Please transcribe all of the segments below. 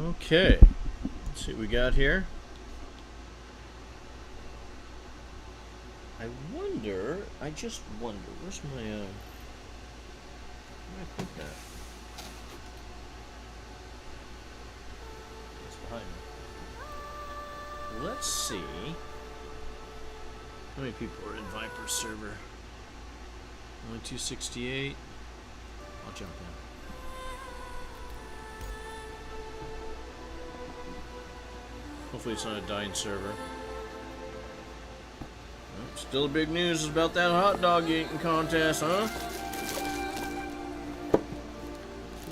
Okay, let's see what we got here. I just wonder, where's my, where did I put that? It's behind me. Let's see. How many people are in Viper's server? Only 268. I'll jump in. Hopefully it's not a dying server. Well, still big news about that hot dog eating contest, huh?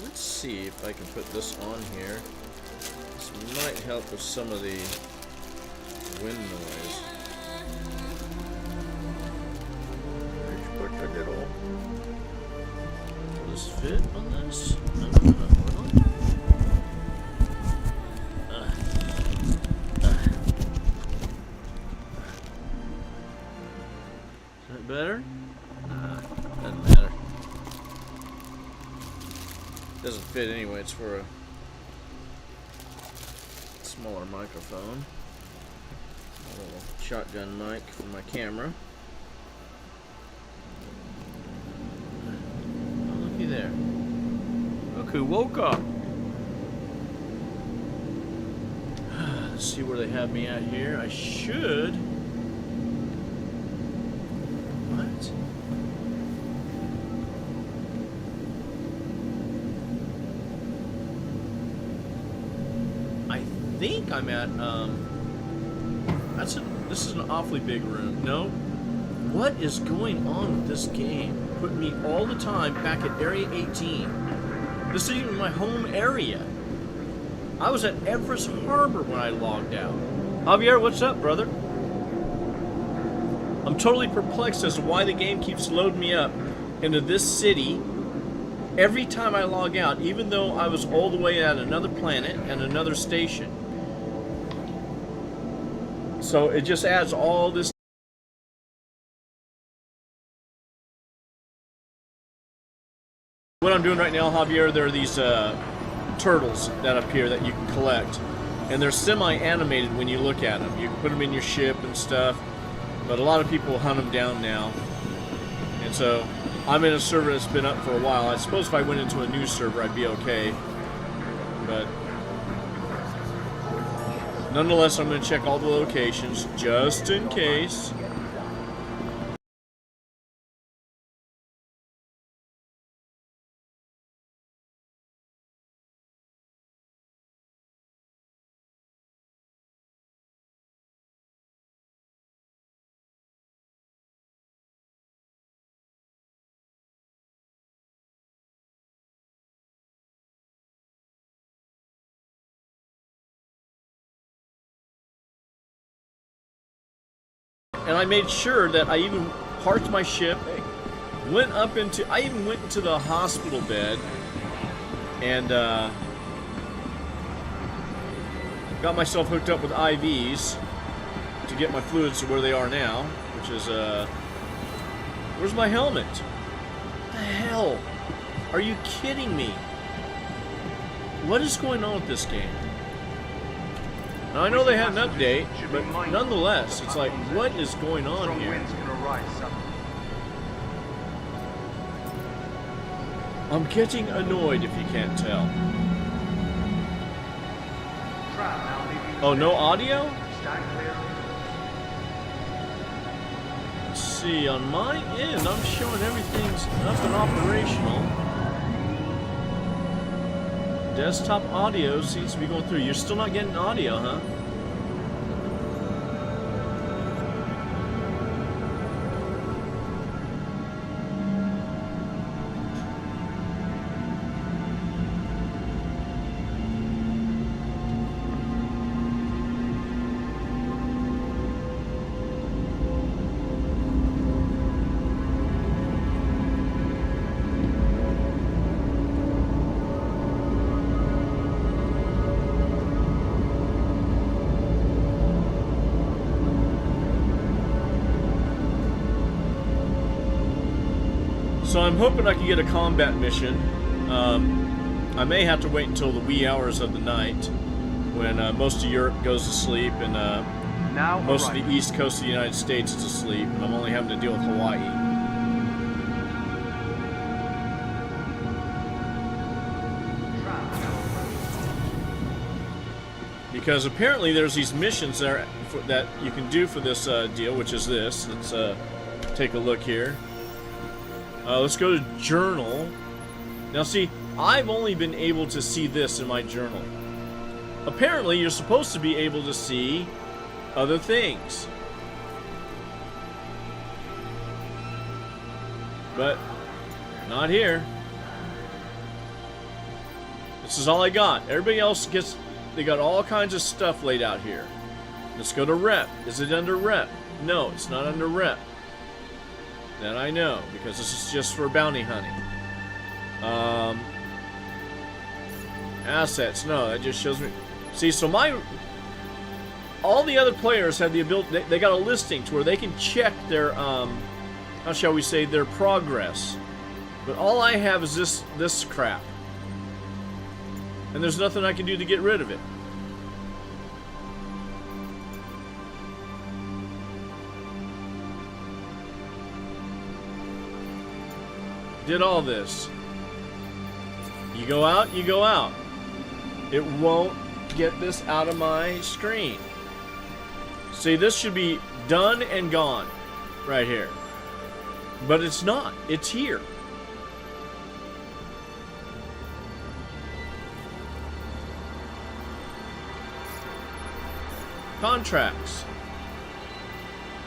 Let's see if I can put this on here. This might help with some of the wind noise. Put a little. Will this fit on this? No. Better? Doesn't matter. Doesn't fit anyway, it's for a smaller microphone. A little shotgun mic for my camera. Oh, looky there. Look who woke up. Let's see where they have me at here. I should. I think I'm at, this is an awfully big room. No? What is going on with this game? Putting me all the time back at Area 18. This isn't even my home area. I was at Everest Harbor when I logged out. Javier, what's up, brother? I'm totally perplexed as to why the game keeps loading me up into this city every time I log out, even though I was all the way at another planet and another station. So it just adds all this. What I'm doing right now, Javier, there are these turtles that appear that you can collect. And they're semi-animated when you look at them. You can put them in your ship and stuff. But a lot of people hunt them down now. And so I'm in a server that's been up for a while. I suppose if I went into a new server, I'd be okay. But nonetheless, I'm going to check all the locations just in case. And I made sure that I even parked my ship, I even went into the hospital bed and got myself hooked up with IVs to get my fluids to where they are now, which is, where's my helmet? What the hell? Are you kidding me? What is going on with this game? Now I know they had an update, but nonetheless, it's like, what is going on here? I'm getting annoyed if you can't tell. Oh, no audio? Let's see, on my end, I'm showing everything's up and operational. Desktop audio seems to be going through. You're still not getting audio, huh? So I'm hoping I can get a combat mission. I may have to wait until the wee hours of the night when most of Europe goes to sleep and most of the east coast of the United States is asleep, and I'm only having to deal with Hawaii. Because apparently there's these missions that you can do for this deal, which is this. Let's take a look here. Let's go to journal. Now see, I've only been able to see this in my journal. Apparently you're supposed to be able to see other things. But not here. This is all I got. Everybody else gets, they got all kinds of stuff laid out here. Let's go to rep. Is it under rep? No, it's not under rep. That I know, because this is just for bounty hunting. Assets, no, that just shows me. See, so all the other players have the ability, they got a listing to where they can check their, how shall we say, their progress. But all I have is this crap. And there's nothing I can do to get rid of it. Did all this. You go out, you go out. It won't get this out of my screen. See, this should be done and gone right here. But it's not. It's here. Contracts.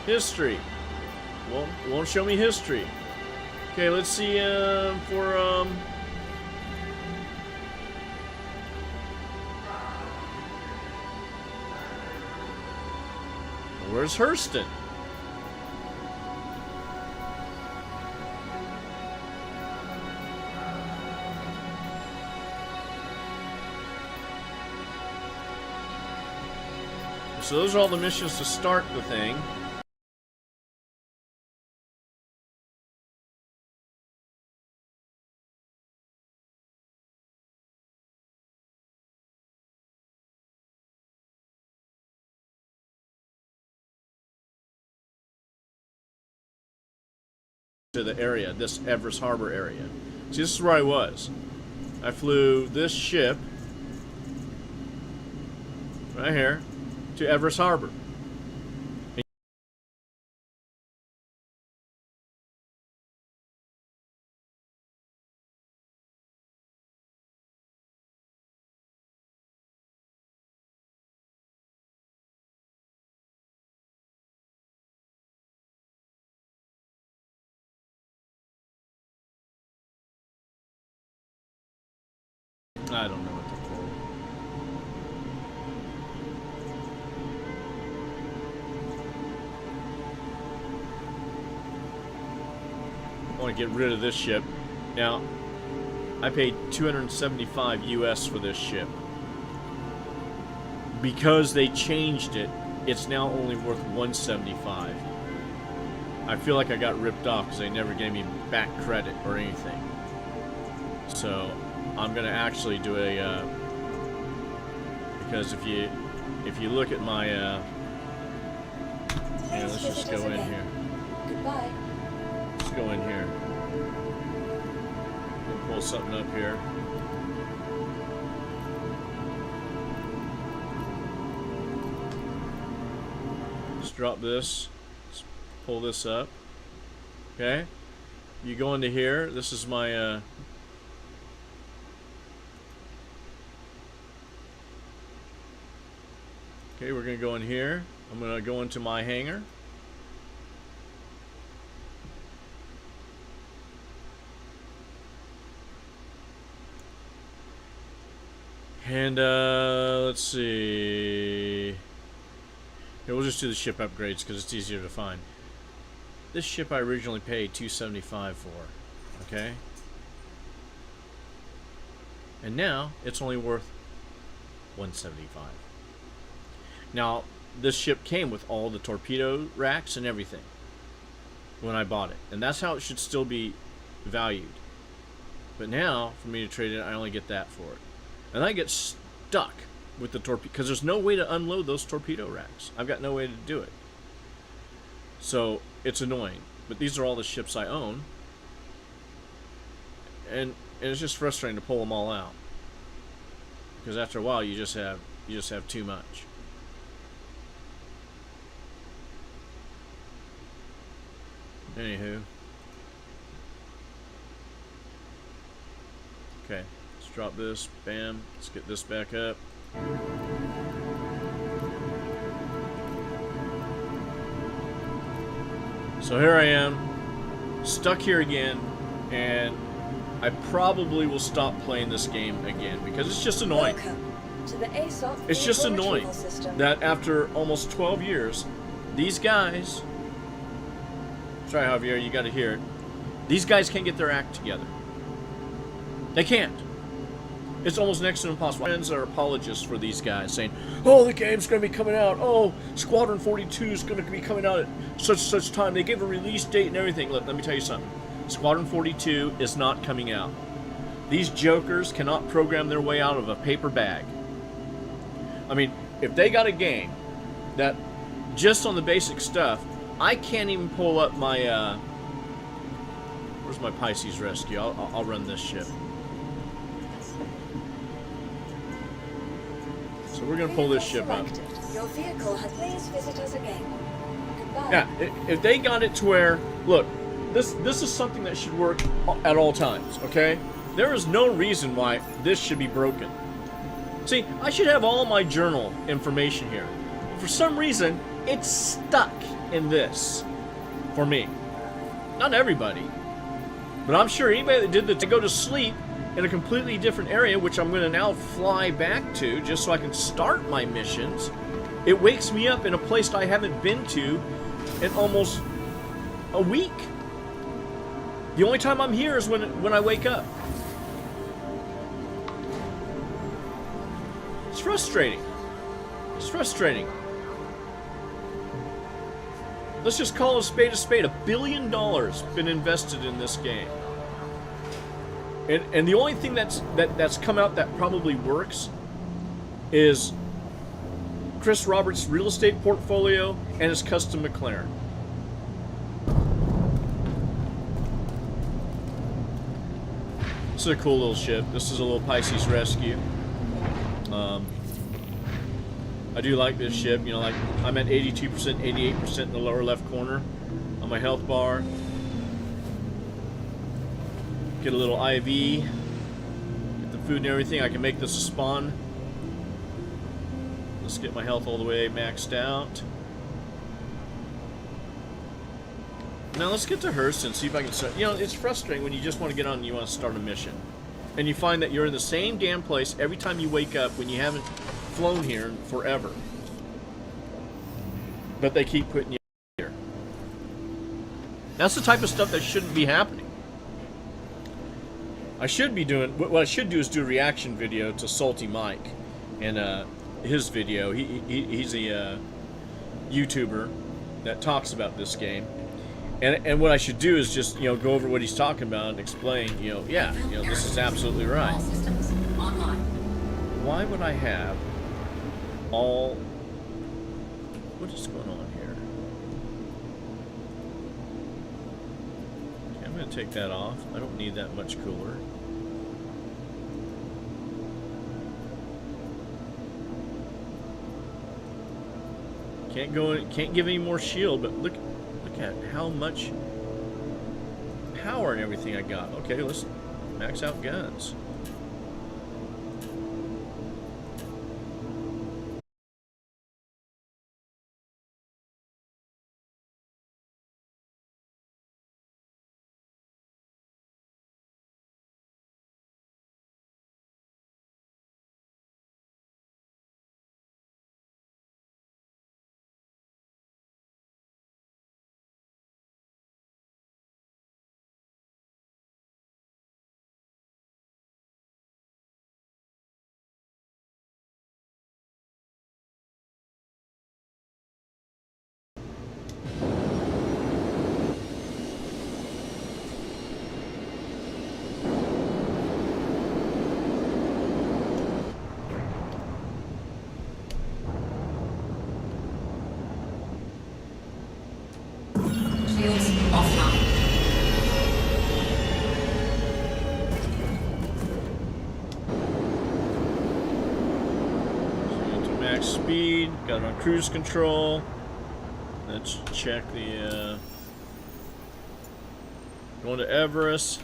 History. Won't show me history. Okay, let's see where's Hurston? So those are all the missions to start the thing. To the area, this Everest Harbor area. See, this is where I was. I flew this ship right here to Everest Harbor. I don't know what to pull. I want to get rid of this ship. Now, I paid 275 US for this ship. Because they changed it, it's now only worth 175. I feel like I got ripped off because they never gave me back credit or anything. So I'm gonna actually do a because if you look at my yeah, let's just go in here. Goodbye. Let's go in here. We'll pull something up here. Let's drop this. Let's pull this up. Okay. You go into here. This is my okay, we're going to go in here. I'm going to go into my hangar. And, let's see. Yeah, we'll just do the ship upgrades because it's easier to find. This ship I originally paid $275 for. Okay? And now, it's only worth $175. Now, this ship came with all the torpedo racks and everything when I bought it. And that's how it should still be valued. But now, for me to trade it, I only get that for it. And I get stuck with the torpedo, because there's no way to unload those torpedo racks. I've got no way to do it. So, it's annoying. But these are all the ships I own. And it's just frustrating to pull them all out. Because after a while, you just have too much. Anywho. Okay, let's drop this. Bam. Let's get this back up. So here I am, stuck here again, and I probably will stop playing this game again because it's just annoying. It's just annoying that after almost 12 years, these guys, try Javier, you gotta hear it, these guys can't get their act together. They can't. It's almost next to impossible. Friends are apologists for these guys saying, oh, the game's going to be coming out. Oh, Squadron 42 is going to be coming out at such time. They gave a release date and everything. Look, let me tell you something. Squadron 42 is not coming out. These jokers cannot program their way out of a paper bag. I mean, if they got a game that just on the basic stuff, I can't even pull up my, where's my Pisces Rescue? I'll run this ship. So we're going to pull this ship up. Your vehicle has please visit us again. Goodbye. Yeah, if they got it to where, look, this is something that should work at all times, okay? There is no reason why this should be broken. See, I should have all my journal information here. But for some reason, it's stuck in this for me. Not everybody. But I'm sure anybody that did that to go to sleep in a completely different area, which I'm going to now fly back to just so I can start my missions. It wakes me up in a place I haven't been to in almost a week. The only time I'm here is when I wake up. It's frustrating. It's frustrating. Let's just call a spade a spade. $1 billion been invested in this game. And the only thing that's come out that probably works is Chris Roberts' real estate portfolio and his custom McLaren. This is a cool little ship. This is a little Pisces Rescue. I do like this ship. You know, like I'm at 82%, 88% in the lower left corner on my health bar. Get a little IV, get the food and everything. I can make this a spawn. Let's get my health all the way maxed out. Now let's get to Hurston, see if I can start. You know, it's frustrating when you just want to get on and you want to start a mission. And you find that you're in the same damn place every time you wake up when you haven't flown here forever. But they keep putting you here. That's the type of stuff that shouldn't be happening. I should be doing, what I should do is do a reaction video to Salty Mike and his video. He's a YouTuber that talks about this game. And what I should do is just, you know, go over what he's talking about and explain, you know, yeah, you know, this is absolutely right. Why would I have all, what is going on here? Okay, I'm going to take that off. I don't need that much cooler. Can't go in, can't give any more shield, but look at how much power and everything I got. Okay, let's max out guns. max speed. Got it on cruise control. Let's check the going to Everest.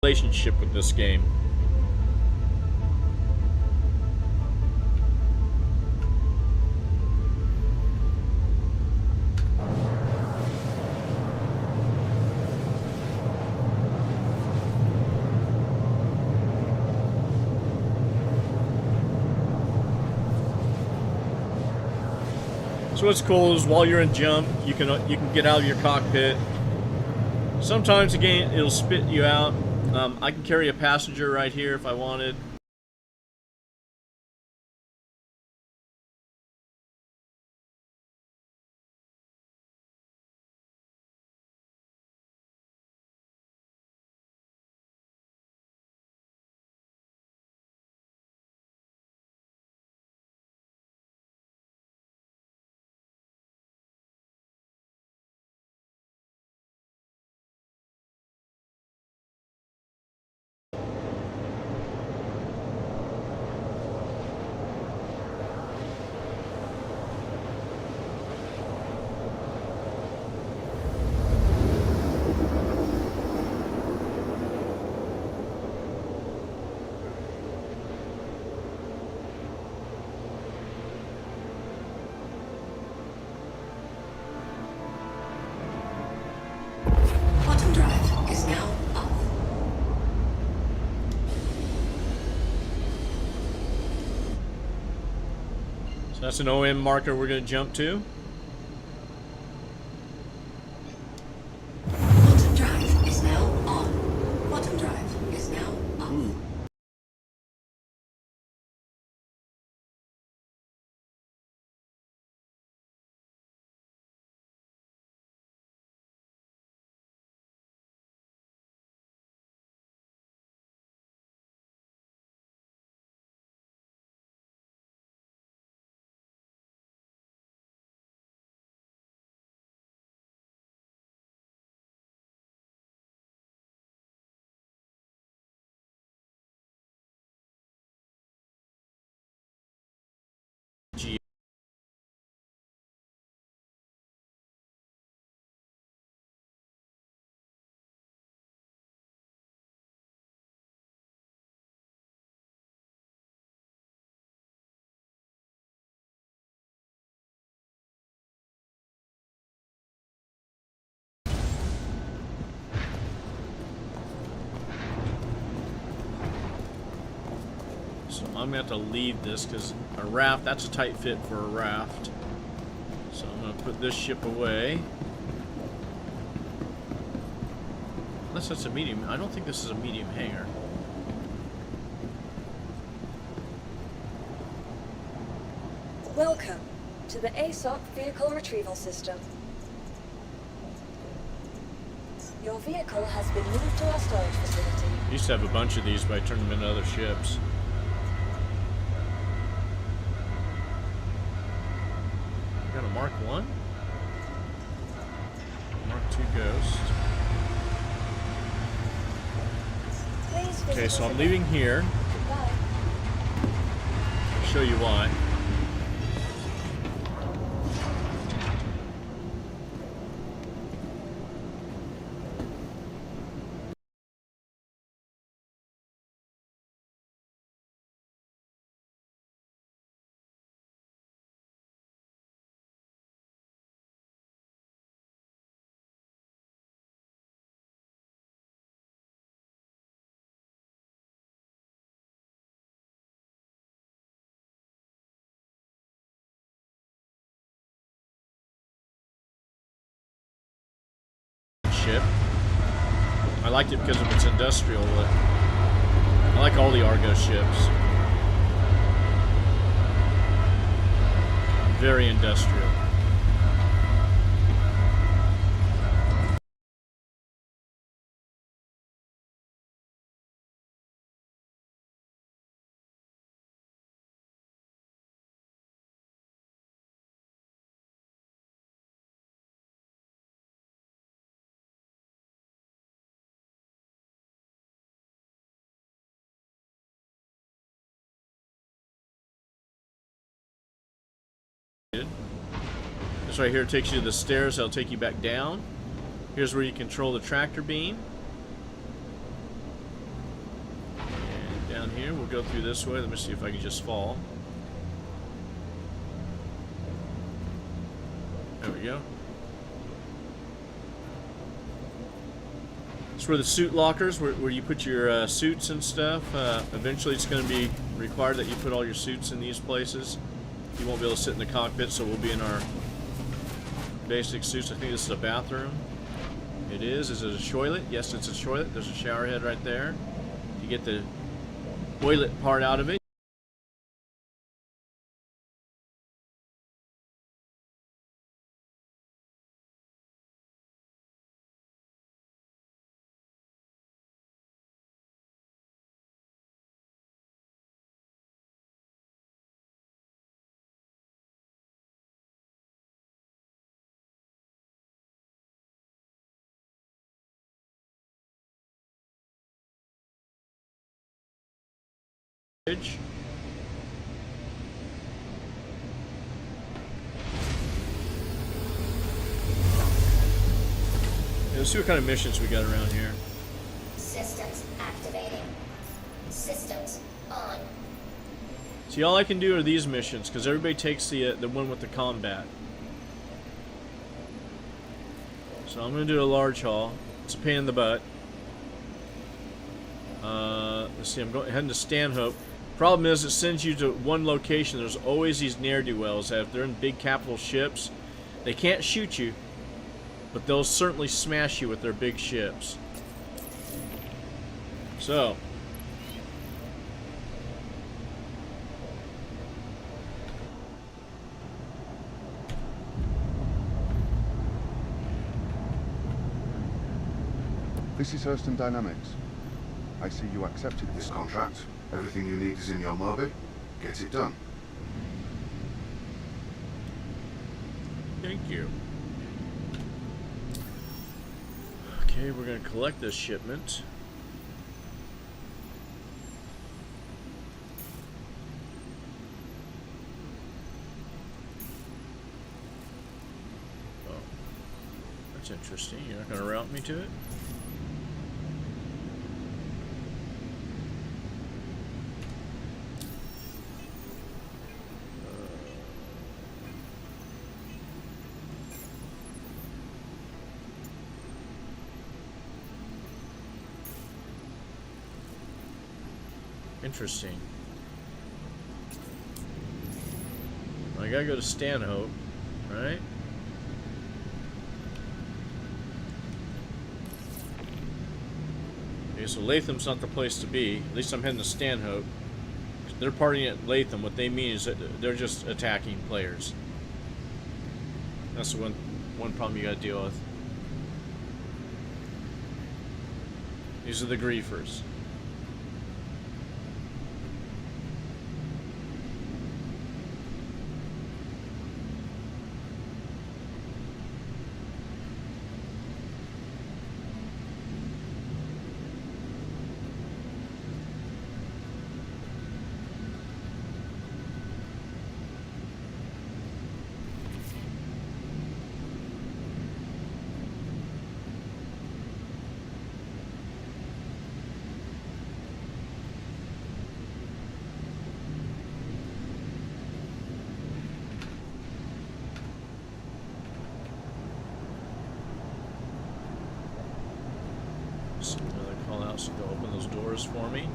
Relationship with this game. So what's cool is while you're in jump, you can get out of your cockpit. Sometimes the game it'll spit you out. I can carry a passenger right here if I wanted. That's an OM marker we're going to jump to. Quantum drive is now on. Quantum drive is now on. Ooh. So I'm gonna have to leave this because a raft, that's a tight fit for a raft. So I'm gonna put this ship away. Unless that's a medium. I don't think this is a medium hangar. Welcome to the ASOC Vehicle Retrieval System. Your vehicle has been moved to our storage facility. I used to have a bunch of these, but I turned them into other ships. Got a Mark 1? Mark 2 Ghost. Please visit Okay, so us I'm again. leaving here. Goodbye. I'll show you why. Ship. I liked it because of its industrial look. I like all the Argo ships. Very industrial. This right here takes you to the stairs. That'll take you back down. Here's where you control the tractor beam. And down here, we'll go through this way. Let me see if I can just fall. There we go. It's where the suit lockers, where you put your suits and stuff. Eventually it's going to be required that you put all your suits in these places. You won't be able to sit in the cockpit, so we'll be in our basic suits. I think this is a bathroom. It is. Is it a toilet? Yes, it's a toilet. There's a shower head right there. You get the toilet part out of it. Let's see what kind of missions we got around here. Systems activating. Systems on. See, all I can do are these missions because everybody takes the one with the combat. So I'm going to do a large haul. It's a pain in the butt. Let's see, I'm heading to Stanhope. Problem is, it sends you to one location. There's always these ne'er-do-wells. If they're in big capital ships, they can't shoot you, but they'll certainly smash you with their big ships. So, this is Hurston Dynamics. I see you accepted this contract. Everything you need is in your lobby. Get it done. thank you. Okay, we're going to collect this shipment. Oh, that's interesting. You're not going to route me to it? Interesting. I gotta go to Stanhope, right? Okay, so Latham's not the place to be. At least I'm heading to Stanhope. They're partying at Latham. What they mean is that they're just attacking players. That's the one problem you gotta deal with. These are the griefers. To go open those doors for me.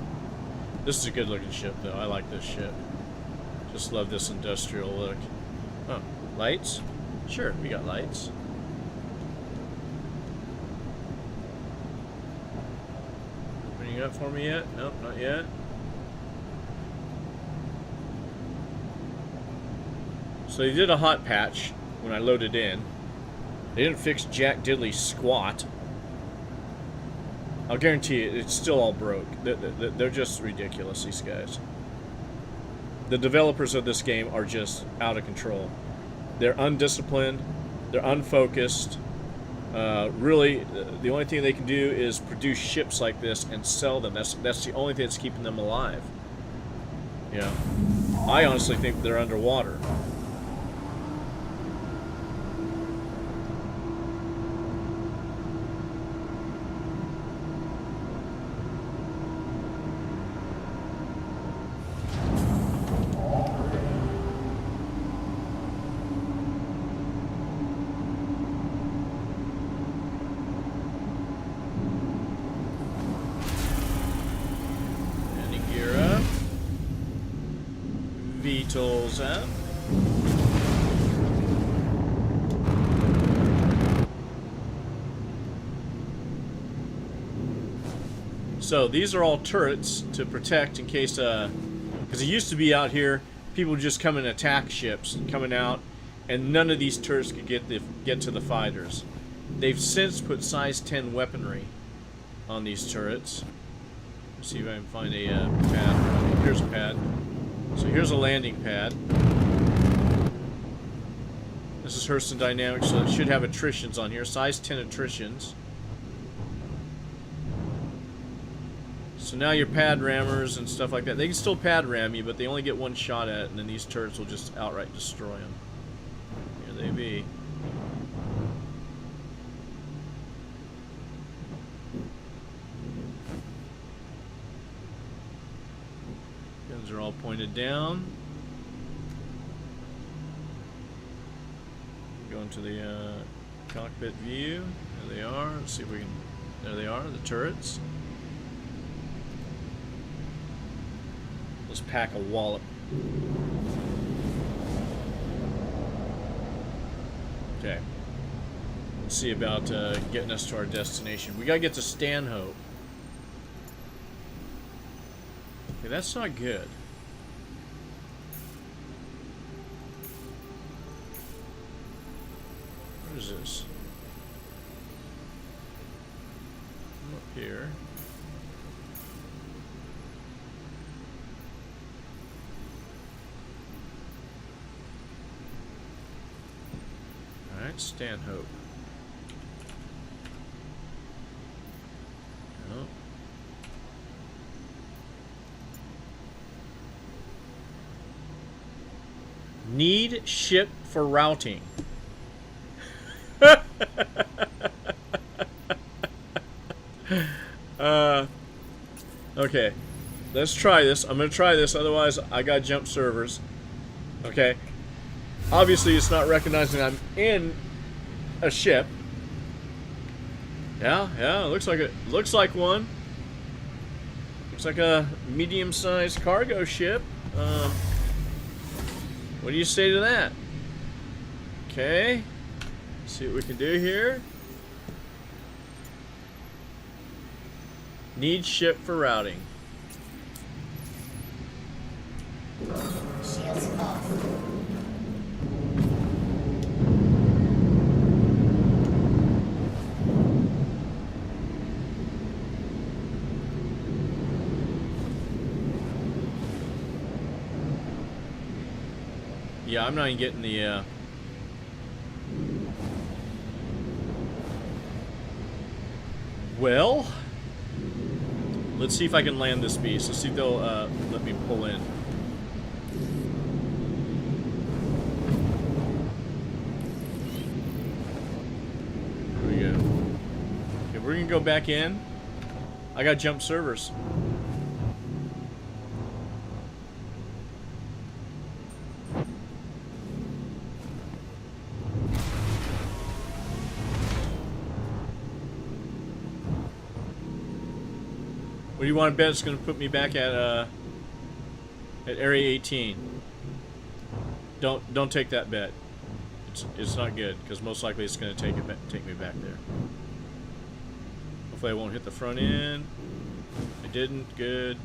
This is a good looking ship though. I like this ship. Just love this industrial look. Oh, lights? Sure, we got lights. Opening up for me yet? Nope, not yet. So they did a hot patch when I loaded in. They didn't fix Jack Diddley squat. I'll guarantee you, it's still all broke. They're just ridiculous, these guys. The developers of this game are just out of control. They're undisciplined. They're unfocused. Really, the only thing they can do is produce ships like this and sell them. That's the only thing that's keeping them alive. You know, I honestly think they're underwater. that. So these are all turrets to protect in case, because it used to be out here, people would just come and attack ships coming out, and none of these turrets could get to the fighters. They've since put size 10 weaponry on these turrets. Let's see if I can find a pad. Here's a pad. So here's a landing pad. This is Hurston Dynamics, so it should have attritions on here. Size 10 attritions. So now your pad rammers and stuff like that, they can still pad ram you, but they only get one shot at it, and then these turrets will just outright destroy them. Here they be. Guns are all pointed down. Go into the cockpit view. There they are. Let's see if we can. There they are, the turrets. Let's pack a wallop. Okay. Let's see about getting us to our destination. We gotta get to Stanhope. Okay, that's not good. What is this? I'm up here. Alright, Stanhope. Oh. Need ship for routing. Okay. Let's try this. I'm gonna try this, otherwise I gotta jump servers. Okay. Obviously, it's not recognizing I'm in a ship. Yeah, looks like one. Looks like a medium-sized cargo ship. What do you say to that? Okay. See what we can do here. Need ship for routing. Shields off. Yeah, I'm not even getting the, Well, let's see if I can land this beast. Let's see if they'll, let me pull in. Here we go. Okay, we're gonna go back in. I gotta jump servers. What do you want to bet it's going to put me back at Area 18? Don't take that bet. It's not good, because most likely it's going to take me back there. Hopefully I won't hit the front end. I didn't. Good.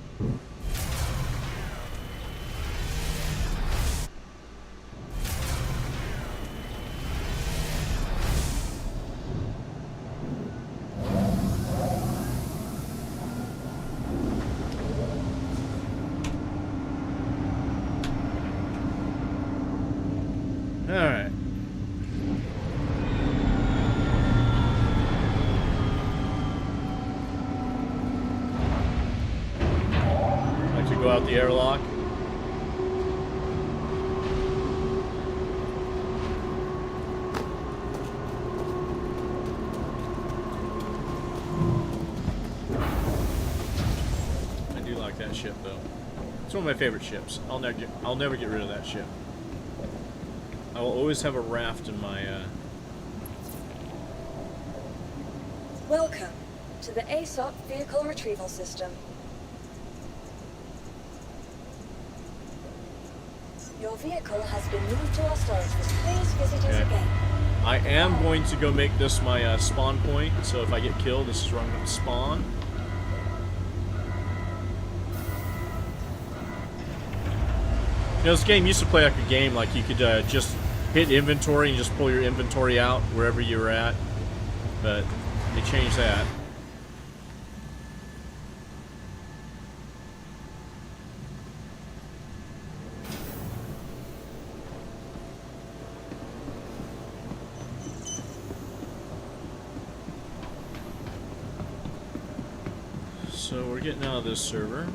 Alright. Like to go out the airlock. I do like that ship though. It's one of my favorite ships. I'll never get rid of that ship. I will always have a raft in my, Welcome to the ASOP Vehicle Retrieval System. Your vehicle has been moved to our storage facility. Please visit us Okay. again. I am going to go make this my spawn point, so if I get killed, this is where I'm going to spawn. You know, this game used to play like a game, like you could just hit inventory and just pull your inventory out wherever you're at, but they changed that. So we're getting out of this server.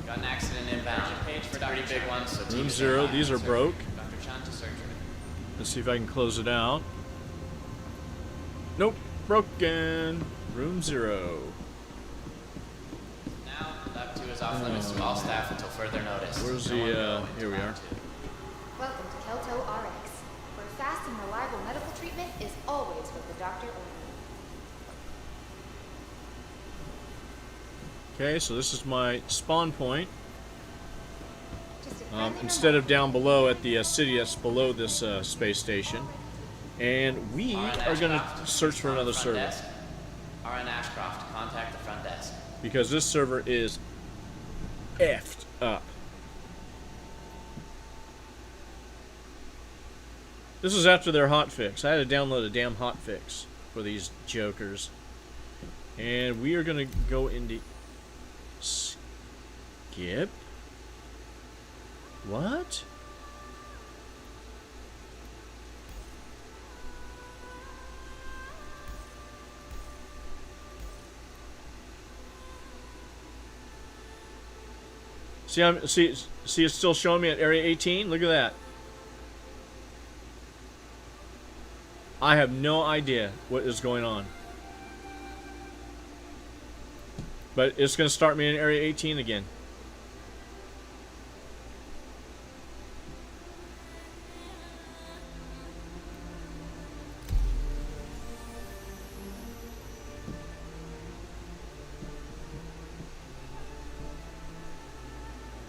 Got an accident inbound. Page for Dr. Big one, so Room 0, these are broke. Dr. Chan to surgery. Let's see if I can close it out. Nope, broken. Room 0. Now, Lab 2 is off limits to all staff until further notice. Where's No one the, go into here we Lab are. 2. Welcome to Kelto RX, where fast and reliable medical treatment is always what the doctor orders. Okay, so this is my spawn point. Just a friendly Instead of reminder. down below at the city that's below this space station. And we RN are going Ashcroft, to search for respond another front server. desk. RN Ashcroft, contact the front desk. Because this server is effed up. This is after their hotfix. I had to download a damn hotfix for these jokers. And we are going to go into... Skip? What? See, see, it's still showing me at Area 18. Look at that. I have no idea what is going on. But it's going to start me in Area 18 again.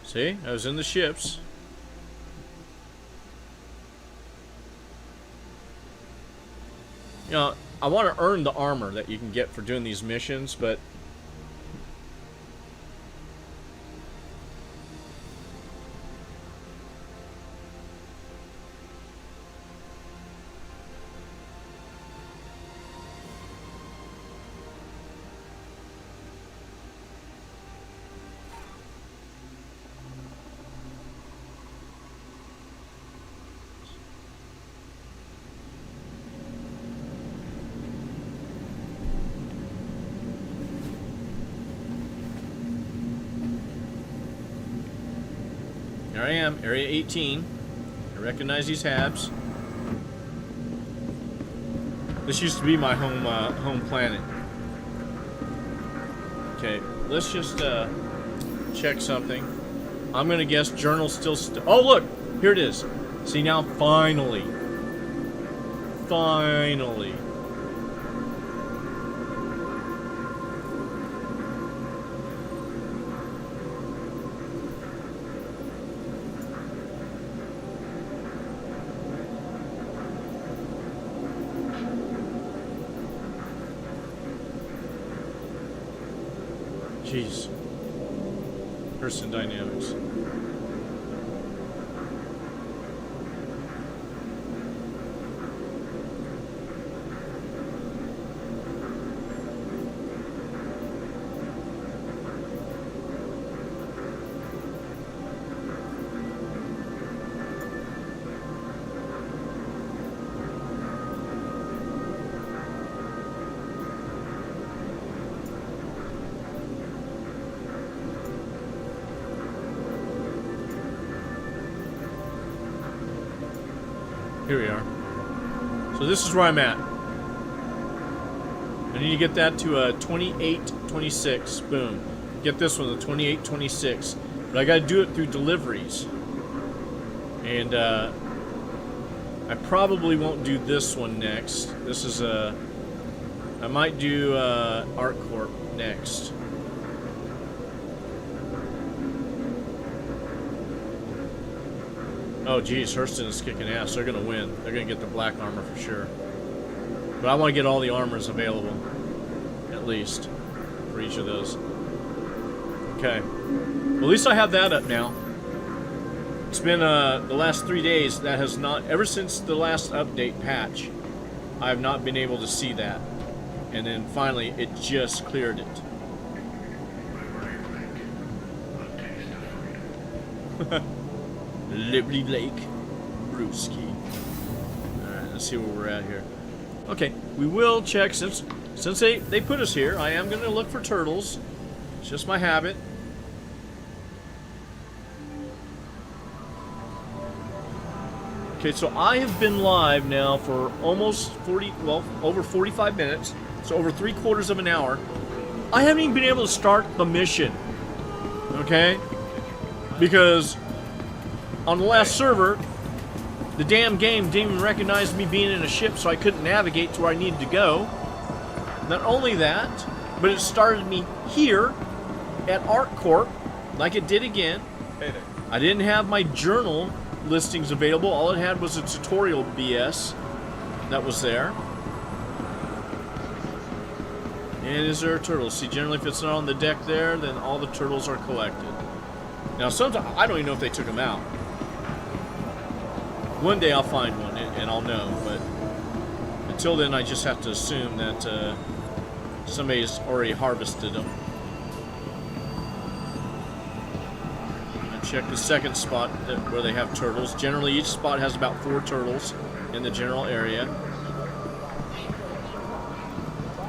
See, I was in the ships. You know, I want to earn the armor that you can get for doing these missions, but here I am, Area 18. I recognize these habs. This used to be my home planet. Okay, let's just check something. I'm gonna guess journal's still oh look, here it is. See now, finally. Finally. Jeez. Hurston Dynamics. Here we are. So this is where I'm at. I need to get that to 2826. Boom. Get this one to 2826. But I got to do it through deliveries. And I probably won't do this one next. This is I might do ArcCorp next. Oh geez, Hurston is kicking ass. They're gonna win. They're gonna get the black armor for sure. But I want to get all the armors available, at least, for each of those. Okay. Well, at least I have that up now. It's been the last 3 days. That has not, ever since the last update patch, I have not been able to see that. And then finally, it just cleared it. Liberty Lake Brewski. Alright, let's see where we're at here. Okay, we will check, since they put us here, I am going to look for turtles. It's just my habit. Okay, so I have been live now for almost over 45 minutes. So over 3/4 of an hour. I haven't even been able to start the mission. Okay? Because on the last server, the damn game didn't even recognize me being in a ship, so I couldn't navigate to where I needed to go. Not only that, but it started me here at ArcCorp, like it did again. I didn't have my journal listings available. All it had was a tutorial BS that was there. And is there a turtle? See, generally if it's not on the deck there, then all the turtles are collected. Now, sometimes I don't even know if they took them out. One day I'll find one and I'll know, but until then I just have to assume that somebody's already harvested them. And check the second spot where they have turtles. Generally each spot has about 4 turtles in the general area.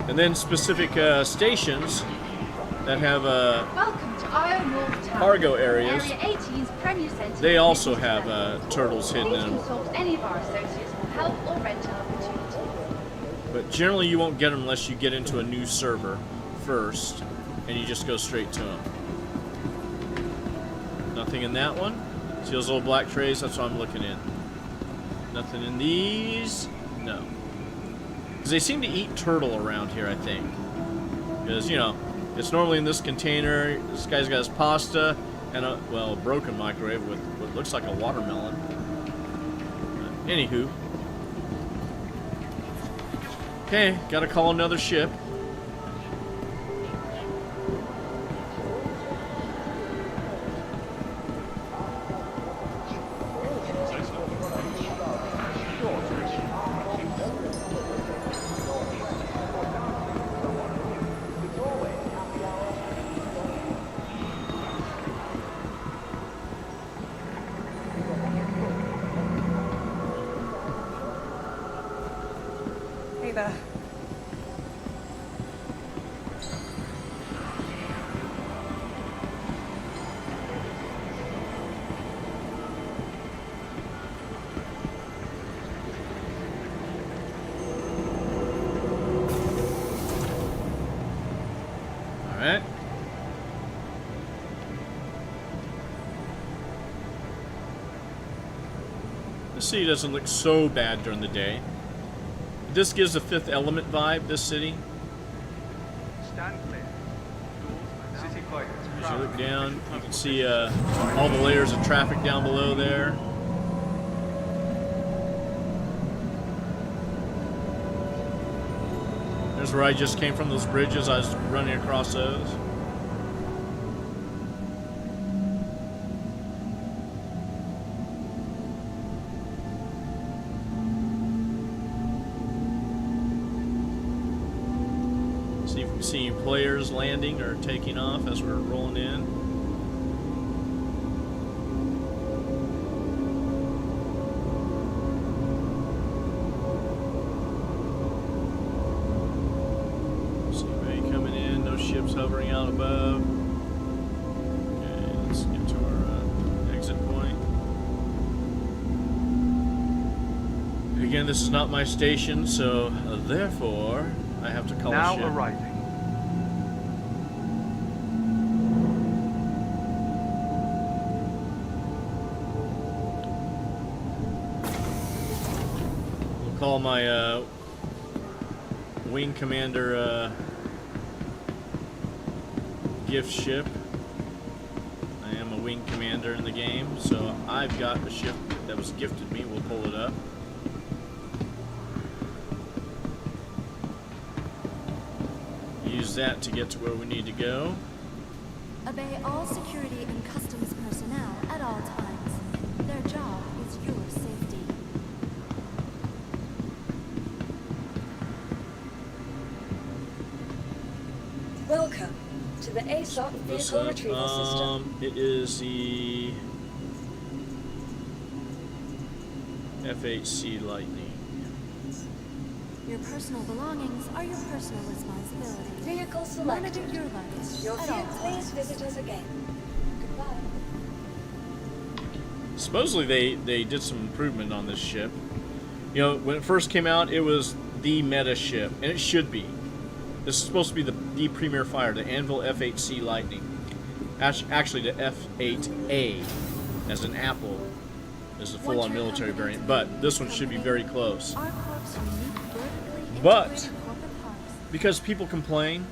And then specific stations that have Welcome to Io North Town. cargo areas. Area 18's Premier Centre. They also have turtles hidden Please in them. consult any of our associates for help or rental opportunities. But generally you won't get them unless you get into a new server first, and you just go straight to them. Nothing in that one. See those little black trays? That's what I'm looking in. Nothing in these? No. Because they seem to eat turtle around here, I think. Because, you know, it's normally in this container. This guy's got his pasta and a, well, a broken microwave with what looks like a watermelon. Anywho. Okay, gotta call another ship. Hey there. Alright. The city doesn't look so bad during the day. This gives a Fifth Element vibe, this city. Stand clear. City clear. As you look down, you can see all the layers of traffic down below there. There's where I just came from, those bridges. I was running across those. See players landing or taking off as we're rolling in. See anybody coming in, no ships hovering out above. Okay, let's get to our exit point. Again, this is not my station, so therefore I have to call a ship. Now arriving. We'll call my Wing Commander gift ship. I am a Wing Commander in the game, so I've got a ship that was gifted me. We'll pull it up. Use that to get to where we need to go. Obey all security and customs personnel at all times. Their job is your safety. Welcome to the ASOP vehicle retrieval system. It is the F8C Lightning. Your personal belongings are your personal responsibility. Vehicle Monitor selected. your luggage Your at view, all times. please visit us again. Goodbye. Supposedly they did some improvement on this ship. You know, when it first came out, it was the meta ship, and it should be. This is supposed to be the premier fighter, the Anvil F8C Lightning. Actually, the F8A, as an Apple, is a full-on military variant. But this one should be very close. Our corp's unique vertically But integrated corporate parts. because people complain,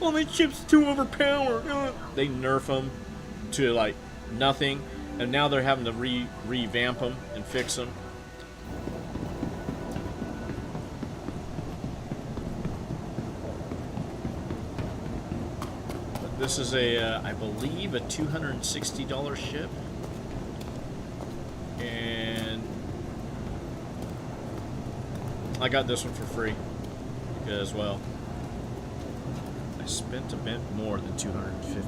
"Oh, my ship's too overpowered," they nerf them to like nothing, and now they're having to revamp them and fix them. But this is a, I believe, a $260 ship, and I got this one for free because, well, I spent a bit more than $250.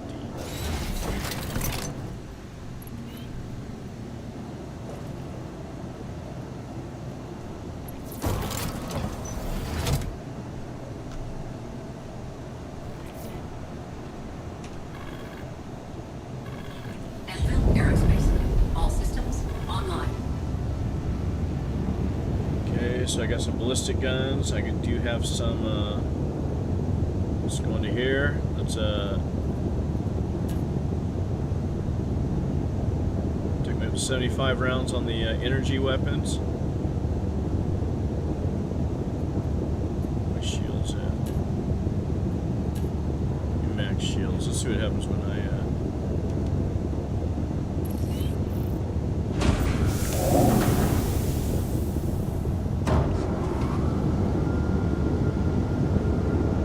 Anvil Aerospace. All systems online. Okay, so I got some ballistic guns. I do have some, let's go into here. Let's, took me up to 75 rounds on the energy weapons. My shields at. Max shields. Let's see what happens when I,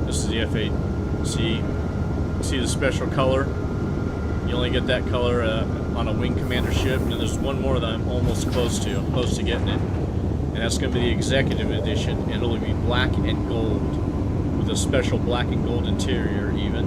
this is the F8. See the special color? You only get that color on a Wing Commander ship, and there's one more that I'm almost close to. I'm close to getting it. And that's going to be the Executive Edition, and it'll be black and gold, with a special black and gold interior even.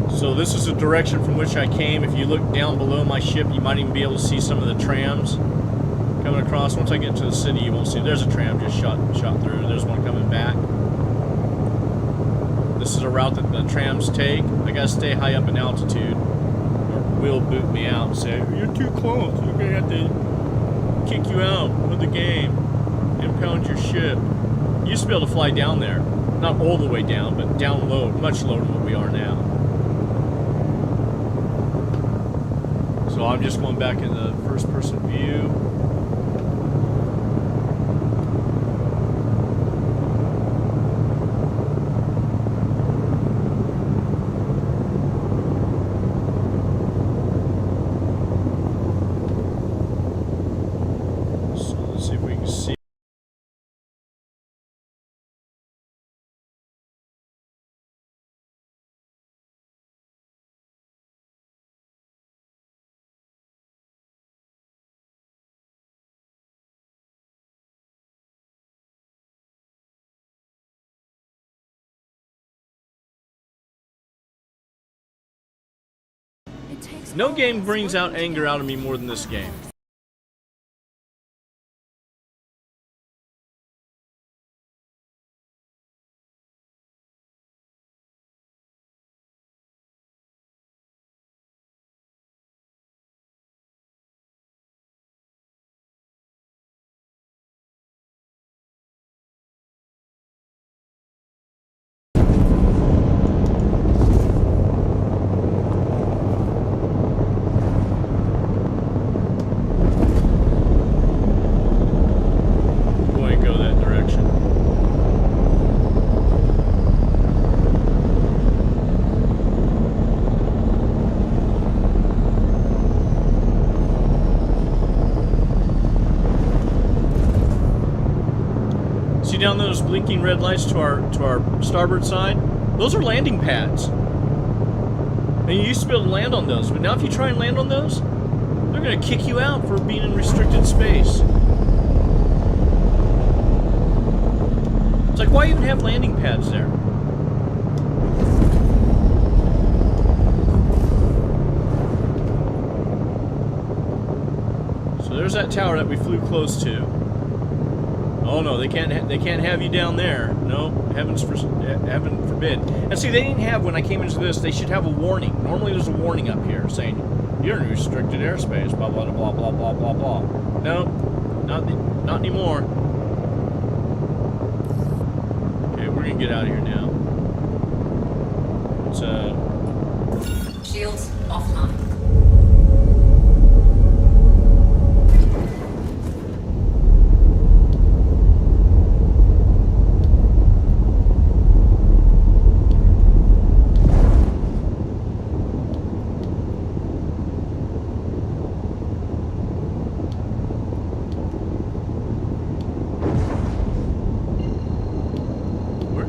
So this is the direction from which I came. If you look down below my ship, you might even be able to see some of the trams coming across. Once I get to the city, you won't see. There's a tram just shot through. There's one coming back. This is a route that the trams take. I gotta stay high up in altitude, or will boot me out and say, "You're too close. We're gonna have to kick you out of the game, impound your ship." You used to be able to fly down there, not all the way down, but down low, much lower than what we are now. So I'm just going back in the first-person view. So let's see if we can see. It takes No all game of us brings out working anger out of together me more than this to game. accomplish down those blinking red lights to our starboard side? Those are landing pads. And you used to be able to land on those, but now if you try and land on those, they're going to kick you out for being in restricted space. It's like, why even have landing pads there? So there's that tower that we flew close to. Oh no, they can't have you down there. No, heaven forbid. And see, they didn't have, when I came into this, they should have a warning. Normally there's a warning up here saying, you're in restricted airspace, blah, blah, blah, blah, blah, blah, blah. No, not anymore. Okay, we're gonna get out of here now. It's, Shields offline.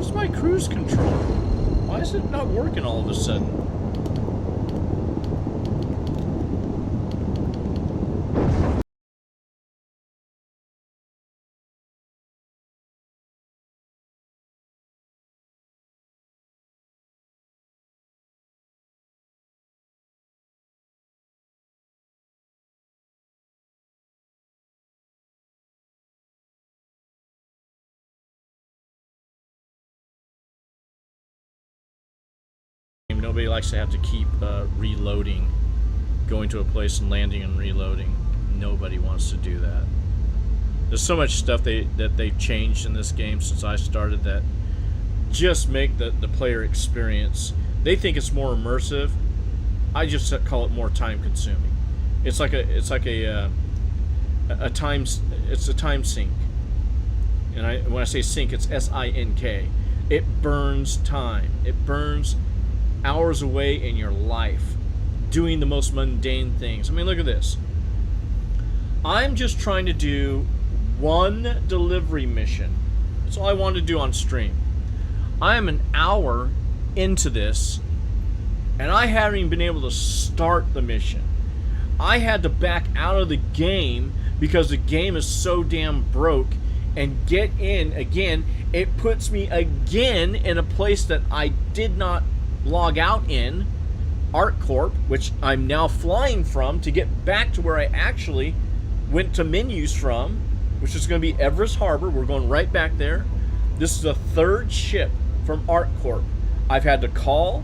where's my cruise control? Why is it not working all of a sudden? Nobody likes to have to keep reloading, going to a place and landing and reloading. Nobody wants to do that. There's so much stuff that they've changed in this game since I started that just make the player experience. They think it's more immersive. I just call it more time consuming. It's like a time sink. And when I say sink, it's S-I-N-K. It burns time. It burns hours away in your life doing the most mundane things. I mean, look at this. I'm just trying to do one delivery mission. That's all I want to do on stream. I am an hour into this, and I haven't even been able to start the mission. I had to back out of the game because the game is so damn broke, and get in again. It puts me again in a place that I did not log out in, ArcCorp, which I'm now flying from to get back to where I actually went to menus from, which is going to be Everest Harbor. We're going right back there. This is the third ship from ArcCorp I've had to call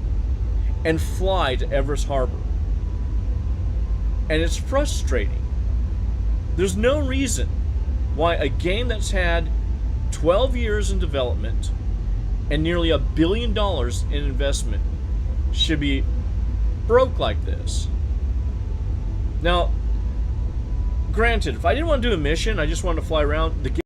and fly to Everest Harbor. And it's frustrating. There's no reason why a game that's had 12 years in development and nearly $1 billion in investment should be broke like this. Now, granted, if I didn't want to do a mission, I just wanted to fly around, the game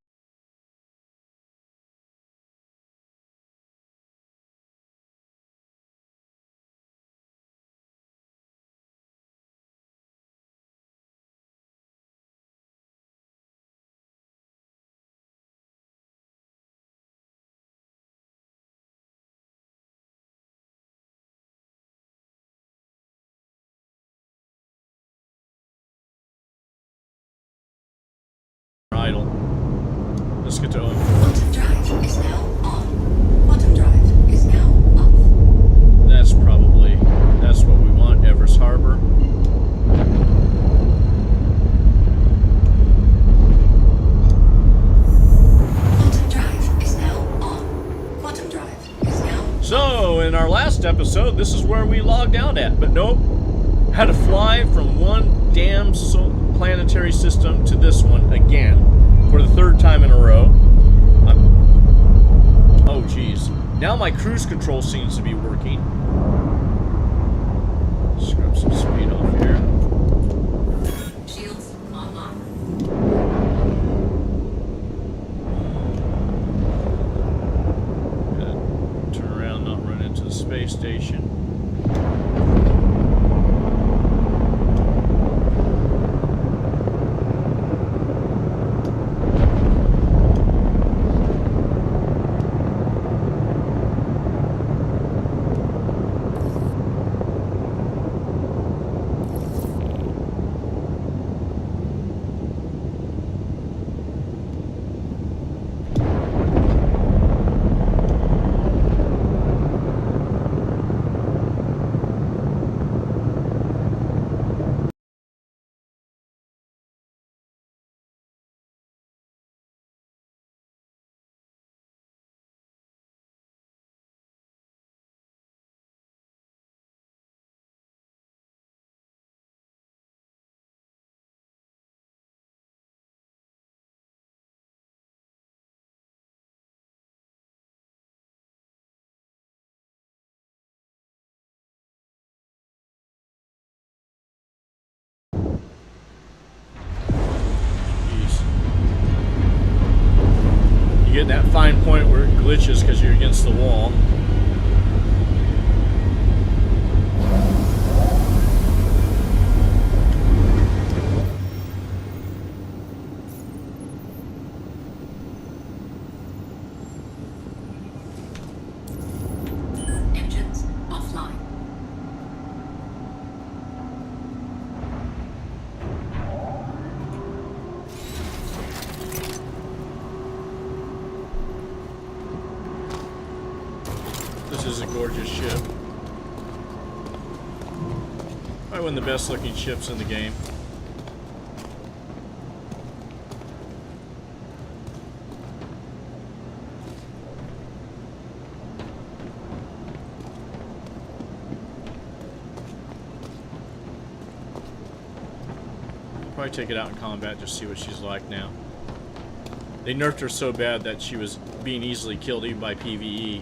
idle. Let's get to Quantum drive is now on. Quantum drive is now up. That's what we want, Everest Harbor. Quantum drive is now on. Quantum drive is now. So, in our last episode, this is where we logged out at, but nope. Had to fly from one damn planetary system to this one again for the third time in a row. Oh geez. Now my cruise control seems to be working. Scrub some speed off here. Shields online. Gotta turn around, not run into the space station. getting that fine point where it glitches because you're against the wall. Engines offline. This is a gorgeous ship. Probably one of the best looking ships in the game. Probably take it out in combat, just see what she's like now. They nerfed her so bad that she was being easily killed even by PvE.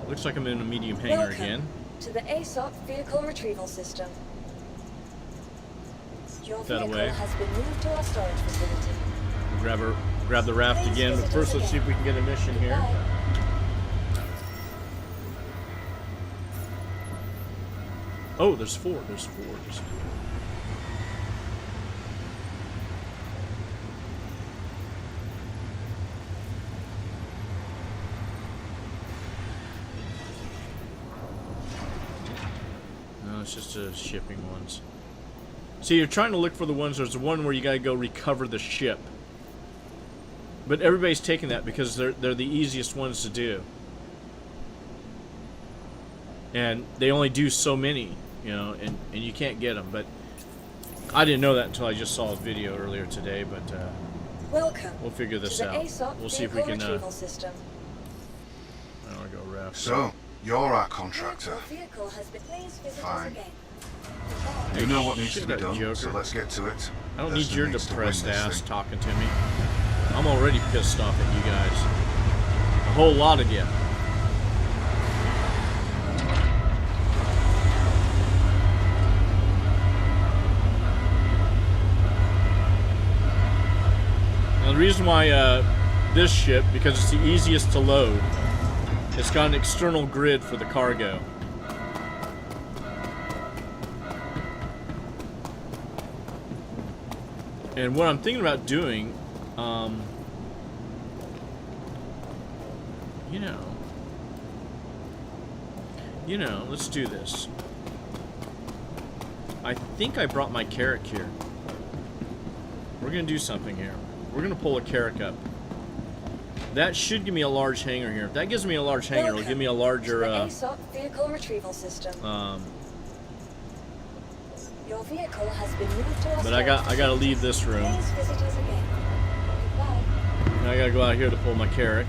Looks like I'm in a medium hangar Welcome again. to the ASOP vehicle retrieval system. Your That vehicle away. has been moved to our storage facility. Grab the raft Please again, but visit first us let's see if we can get a mission here. Goodbye. Oh, there's four. There's four. There's four. No, it's just shipping ones. See, you're trying to look for the ones. There's one where you gotta go recover the ship, but everybody's taking that because they're the easiest ones to do, and they only do so many, you know, and you can't get them. But I didn't know that until I just saw a video earlier today. But Welcome we'll figure to this the out. ASOP We'll see if we vehicle can. retrieval system. I don't go raft. So, you're our contractor. Your vehicle has been. Please visit us Fine. again. You know what needs Shit, to be that done, Joker. so let's get to it. I don't There's need who your needs to win depressed this ass thing. talking to me. I'm already pissed off at you guys. A whole lot of you. Now the reason why this ship, because it's the easiest to load, it's got an external grid for the cargo. And what I'm thinking about doing, you know, let's do this. I think I brought my Carrack here. We're gonna do something here. We're gonna pull a Carrack up. That should give me a large hangar here. If that gives me a large hangar, it'll give me a larger, to the ASOP vehicle retrieval system. Your vehicle has been moved to our but I gotta leave this room. Please visit us again. Goodbye. Now I gotta go out here to pull my Carrack.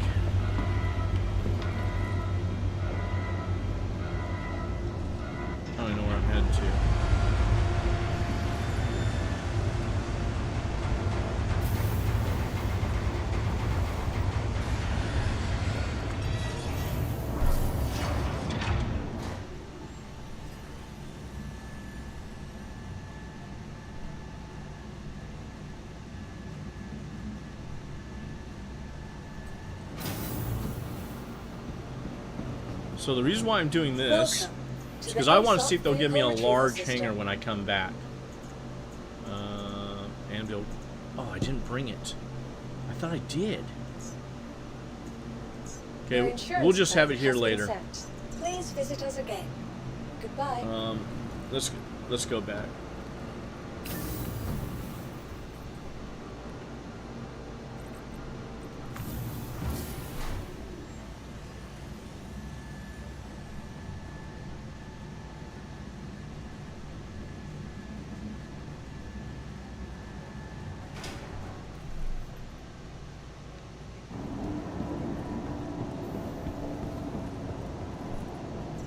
I don't know where I'm heading to. So the reason why I'm doing this Welcome is to because the I want to ASOP see if they'll give me a vehicle large retrieval hangar system. when I come back. And they'll... Oh, I didn't bring it. I thought I did. Your Okay, insurance we'll just have it claim here has been later. sent. Please visit us again. Goodbye. Let's go back.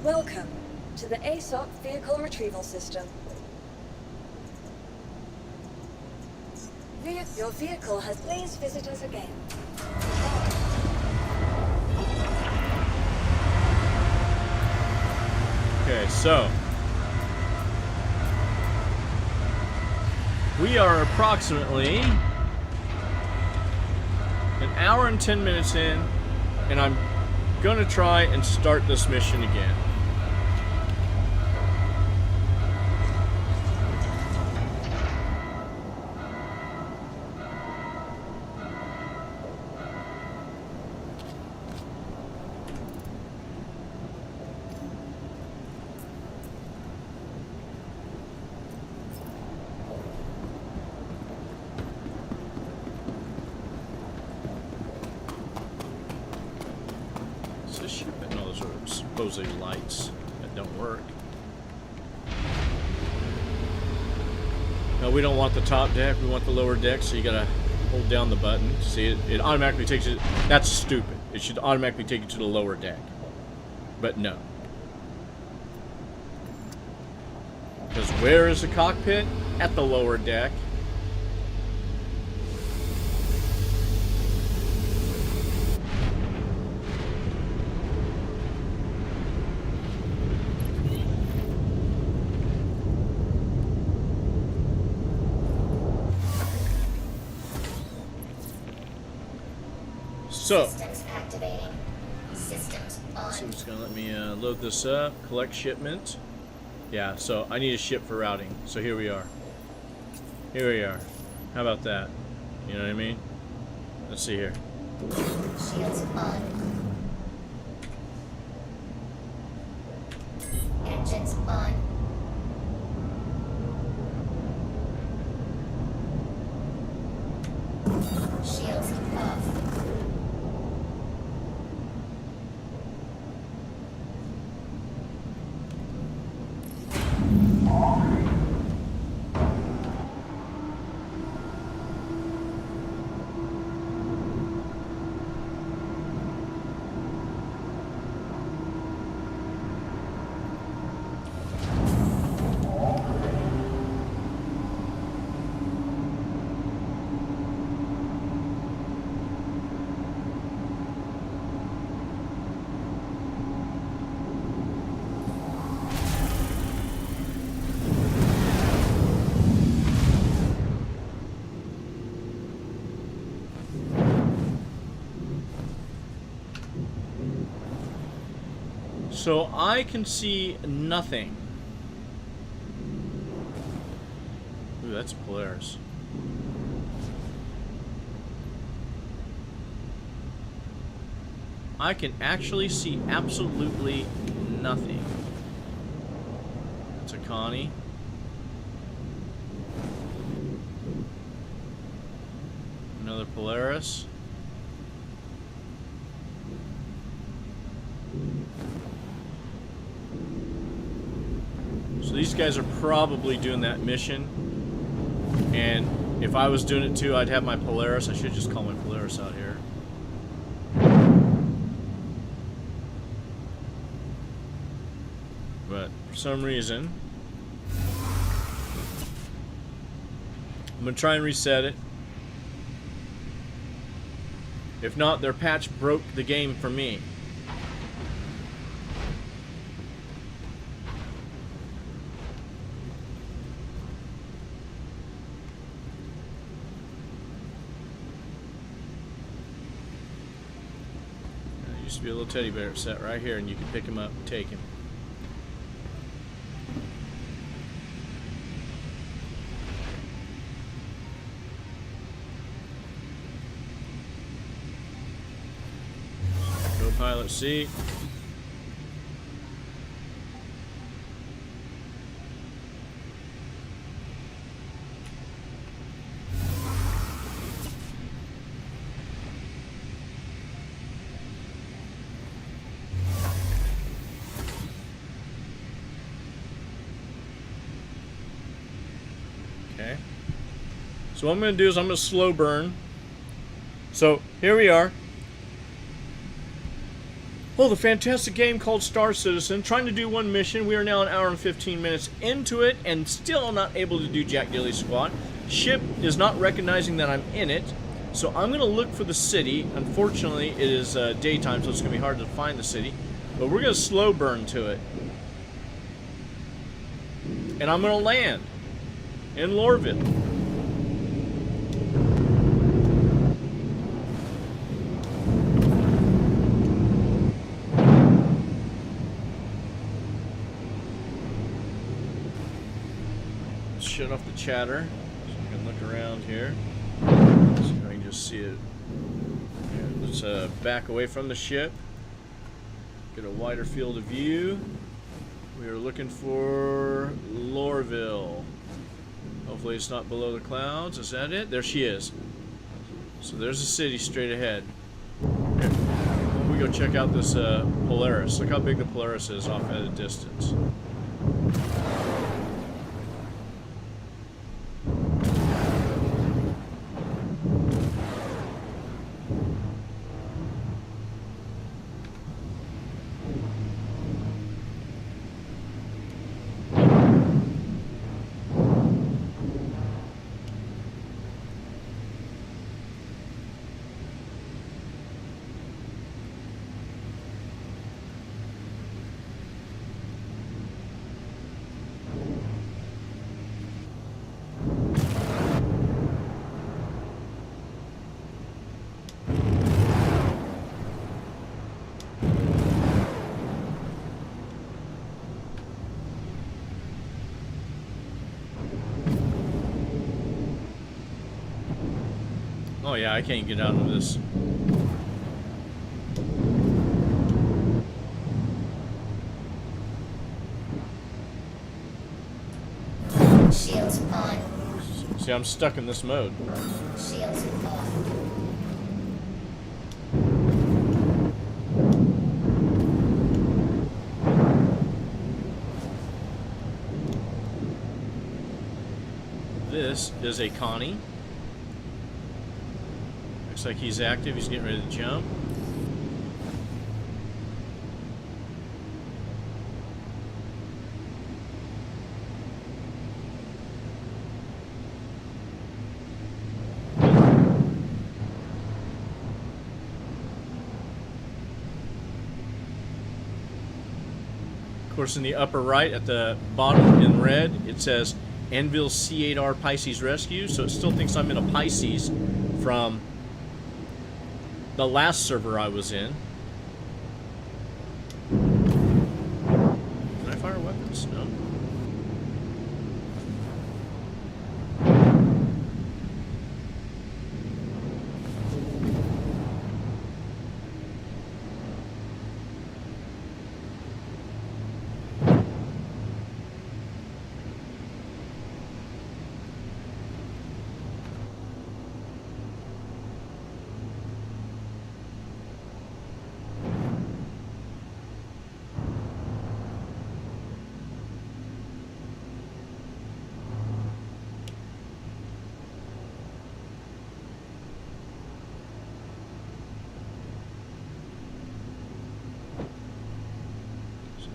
Welcome to the ASOP vehicle retrieval system. Your vehicle has. Please visit us again. Okay, so we are approximately an hour and 10 minutes in, and I'm gonna try and start this mission again. Supposedly lights that don't work. No, we don't want the top deck, we want the lower deck, so you gotta hold down the button. See, it automatically takes you. That's stupid. It should automatically take you to the lower deck. But no. Because where is the cockpit? At the lower deck. So, Systems activating. Systems on. so it's gonna let me load this up, collect shipment. Yeah, so I need a ship for routing. So here we are. Here we are. How about that? You know what I mean? Let's see here. Shields on. Engines on. Shields off. So I can see nothing. Ooh, that's Polaris. I can actually see absolutely nothing. It's a Connie. Another Polaris. So these guys are probably doing that mission. And if I was doing it too, I'd have my Polaris. I should just call my Polaris out here. But for some reason, I'm going to try and reset it. If not, their patch broke the game for me. Used to be a little teddy bear set right here, and you could pick him up and take him. Go pilot seat. Okay. So what I'm going to do is I'm going to slow burn. So here we are. Oh, the fantastic game called StarCitizen. Trying to do one mission. We are now an hour and 15 minutes into it and still not able to do jack dilly squat. Ship is not recognizing that I'm in it. So I'm going to look for the city. Unfortunately, it is daytime, so it's going to be hard to find the city. But we're going to slow burn to it. And I'm gonna land in Lorville. Let's shut off the chatter so we can look around here. See if I can just see it. Yeah, let's back away from the ship. Get a wider field of view. We are looking for Lorville. Hopefully it's not below the clouds. Is that it? There she is. So there's the city straight ahead. Okay. Why don't we go check out this Polaris. Look how big the Polaris is off at a distance. Oh yeah, I can't get out of this. Shields on. See, I'm stuck in this mode. Shields off. This is a Connie. Looks like he's active. He's getting ready to jump. Of course, in the upper right at the bottom in red, it says Anvil C8R Pisces Rescue. So it still thinks I'm in a Pisces from the last server I was in. Can I fire weapons? No.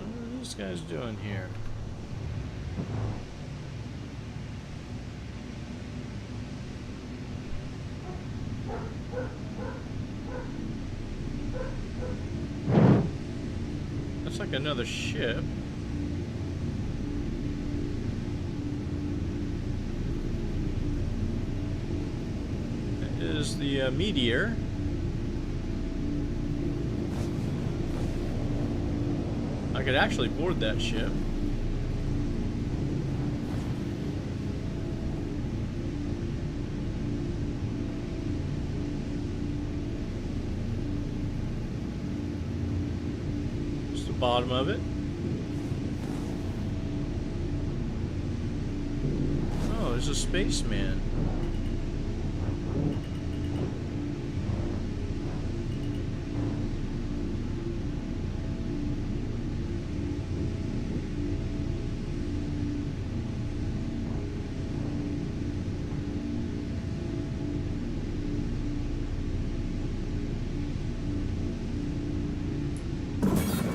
What are these guys doing here? That's like another ship. That is the Meteor. I could actually board that ship. Just the bottom of it. Oh, there's a spaceman.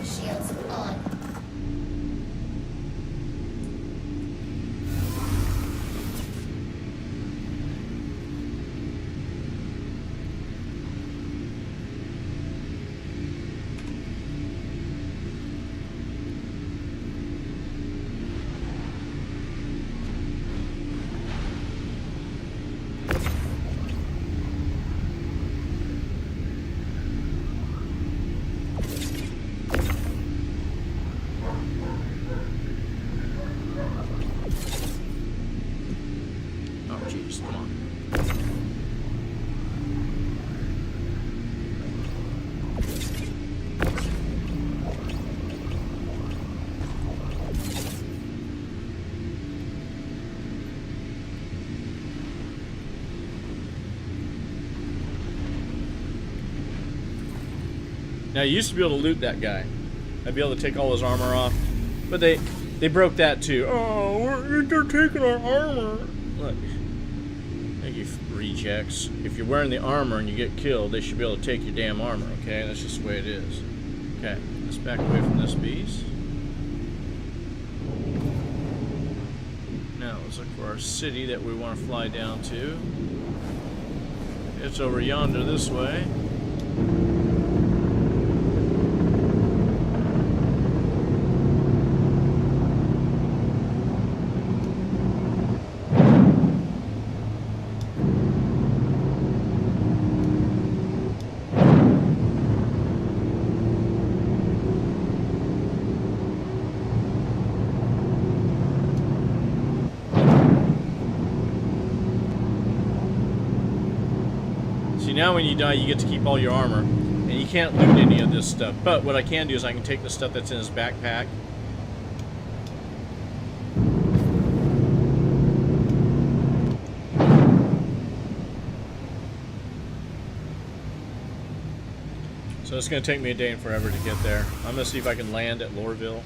Shields on. Now, you used to be able to loot that guy. I'd be able to take all his armor off. But they broke that too. Oh, they're taking our armor. Look, you rejects. If you're wearing the armor and you get killed, they should be able to take your damn armor, okay? That's just the way it is. Okay, let's back away from this beast. Now, let's look for our city that we want to fly down to. It's over yonder this way. Now when you die, you get to keep all your armor, and you can't loot any of this stuff. But what I can do is I can take the stuff that's in his backpack. So it's going to take me a day and forever to get there. I'm going to see if I can land at Lorville.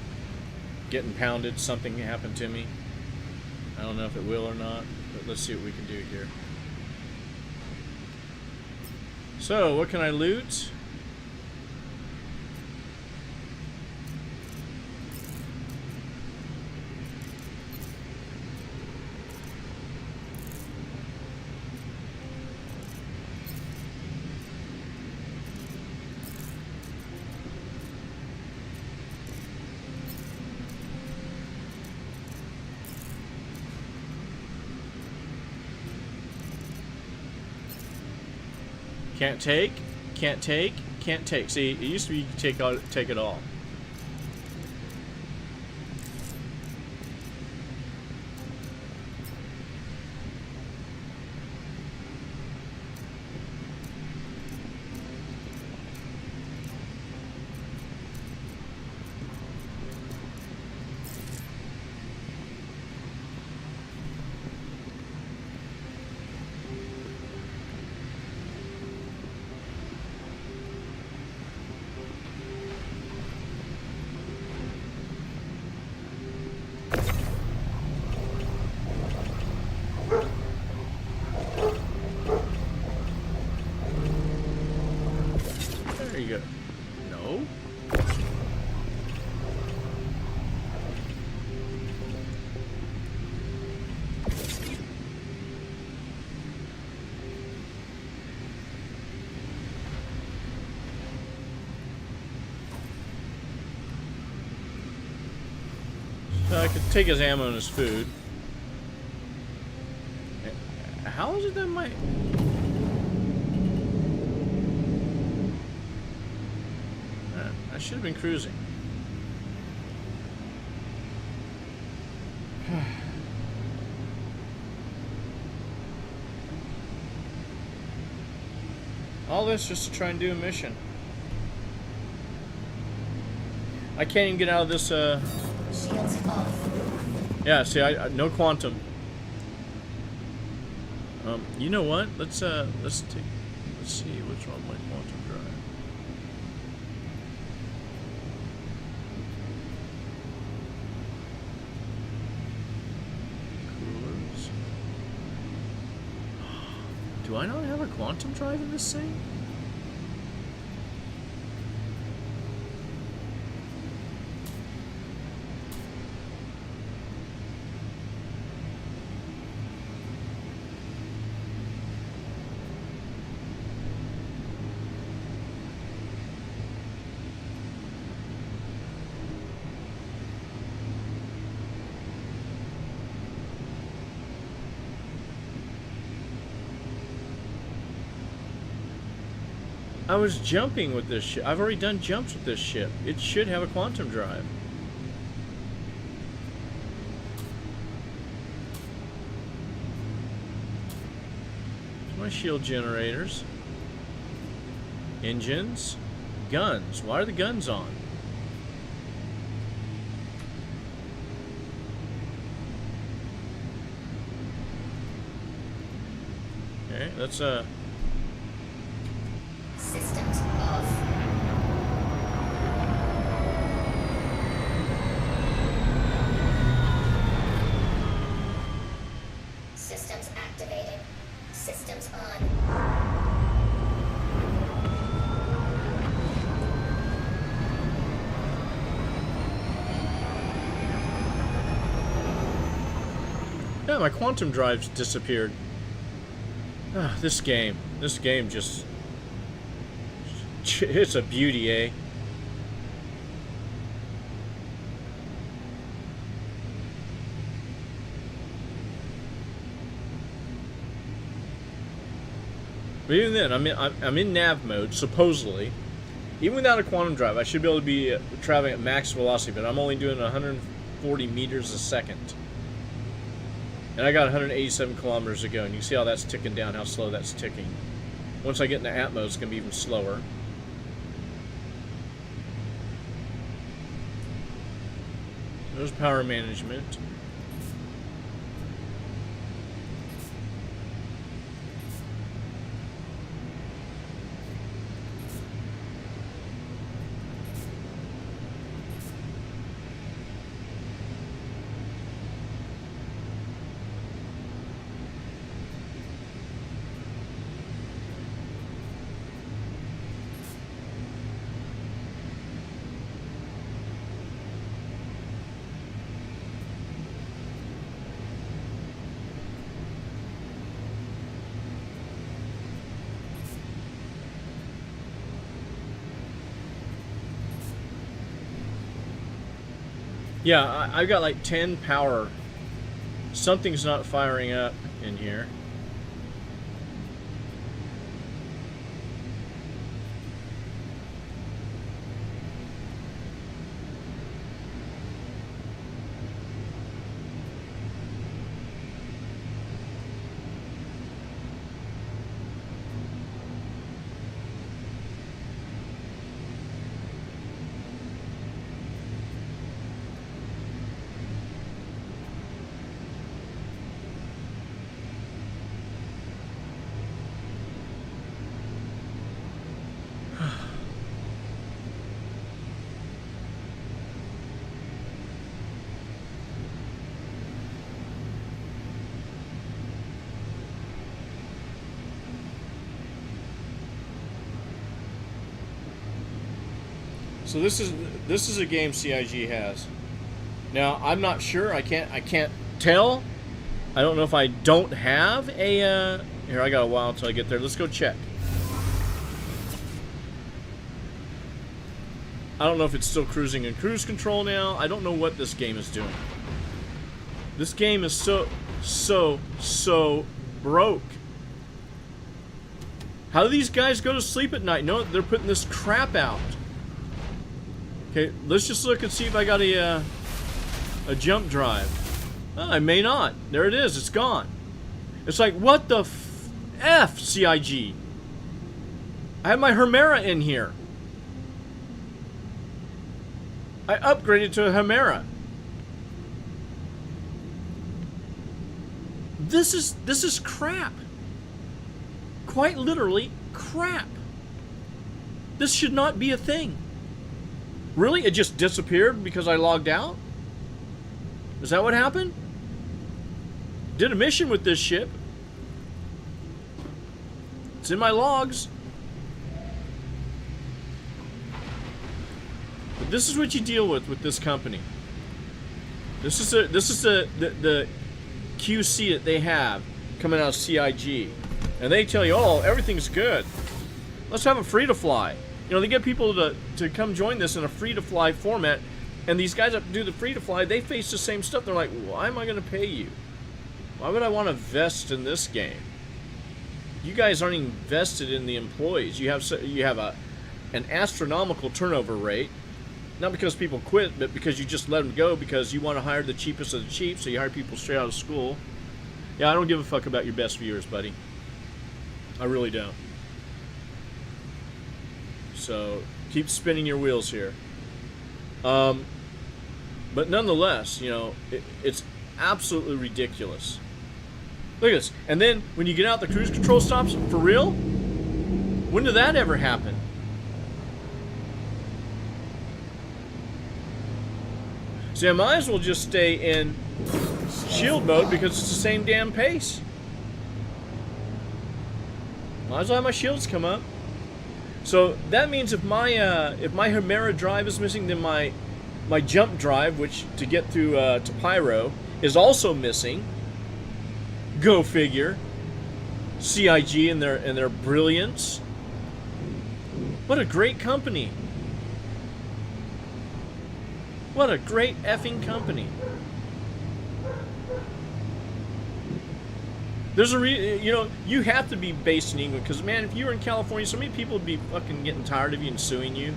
Getting pounded, something happened to me. I don't know if it will or not, but let's see what we can do here. So, what can I loot? Can't take, can't take, can't take. See, it used to be you could take it all. There you go. No. So I could take his ammo and his food. How is it that my... I should have been cruising. All this just to try and do a mission. I can't even get out of this, Shields off. Yeah, see, I no quantum. You know what? Let's see what's wrong with my quantum drive. Coolers. Do I not have a quantum drive in this thing? I was jumping with this ship. I've already done jumps with this ship. It should have a quantum drive. My shield generators. Engines. Guns. Why are the guns on? Okay, that's Systems off. on. Yeah, my quantum drive's disappeared. Ah, this game just... It's a beauty, eh? But even then, I'm in nav mode, supposedly. Even without a quantum drive, I should be able to be traveling at max velocity, but I'm only doing 140 meters a second. And I got 187 kilometers to go, and you see how that's ticking down, how slow that's ticking. Once I get into Atmos, it's going to be even slower. There's power management. Yeah, I've got like 10 power. Something's not firing up in here. So this is a game CIG has. Now I'm not sure. I can't tell. I don't know if I don't have a. Here, I got a while until I get there. Let's go check. I don't know if it's still cruising in cruise control now. I don't know what this game is doing. This game is so broke. How do these guys go to sleep at night? No, they're putting this crap out. Okay, let's just look and see if I got a jump drive. Oh, I may not. There it is. It's gone. It's like, what the F, CIG? I have my Hemera in here. I upgraded to a Hemera. This is crap. Quite literally crap. This should not be a thing. Really? It just disappeared because I logged out? Is that what happened? Did a mission with this ship. It's in my logs. But this is what you deal with this company. This is the QC that they have coming out of CIG. And they tell you, oh, everything's good. Let's have a free-to-fly. You know, they get people to come join this in a free-to-fly format, and these guys that do the free-to-fly, they face the same stuff. They're like, why am I going to pay you? Why would I want to invest in this game? You guys aren't invested in the employees. You have an astronomical turnover rate, not because people quit, but because you just let them go because you want to hire the cheapest of the cheap, so you hire people straight out of school. Yeah, I don't give a fuck about your best viewers, buddy. I really don't. So keep spinning your wheels here. But nonetheless, you know, it's absolutely ridiculous. Look at this. And then when you get out the cruise control stops, for real? When did that ever happen? See, I might as well just stay in shield mode because it's the same damn pace. Might as well have my shields come up. So that means if my Hemera drive is missing, then my jump drive, which to get through to Pyro, is also missing. Go figure. CIG and their brilliance. What a great company. What a great effing company. There's you know, you have to be based in England because, man, if you were in California, so many people would be fucking getting tired of you and suing you.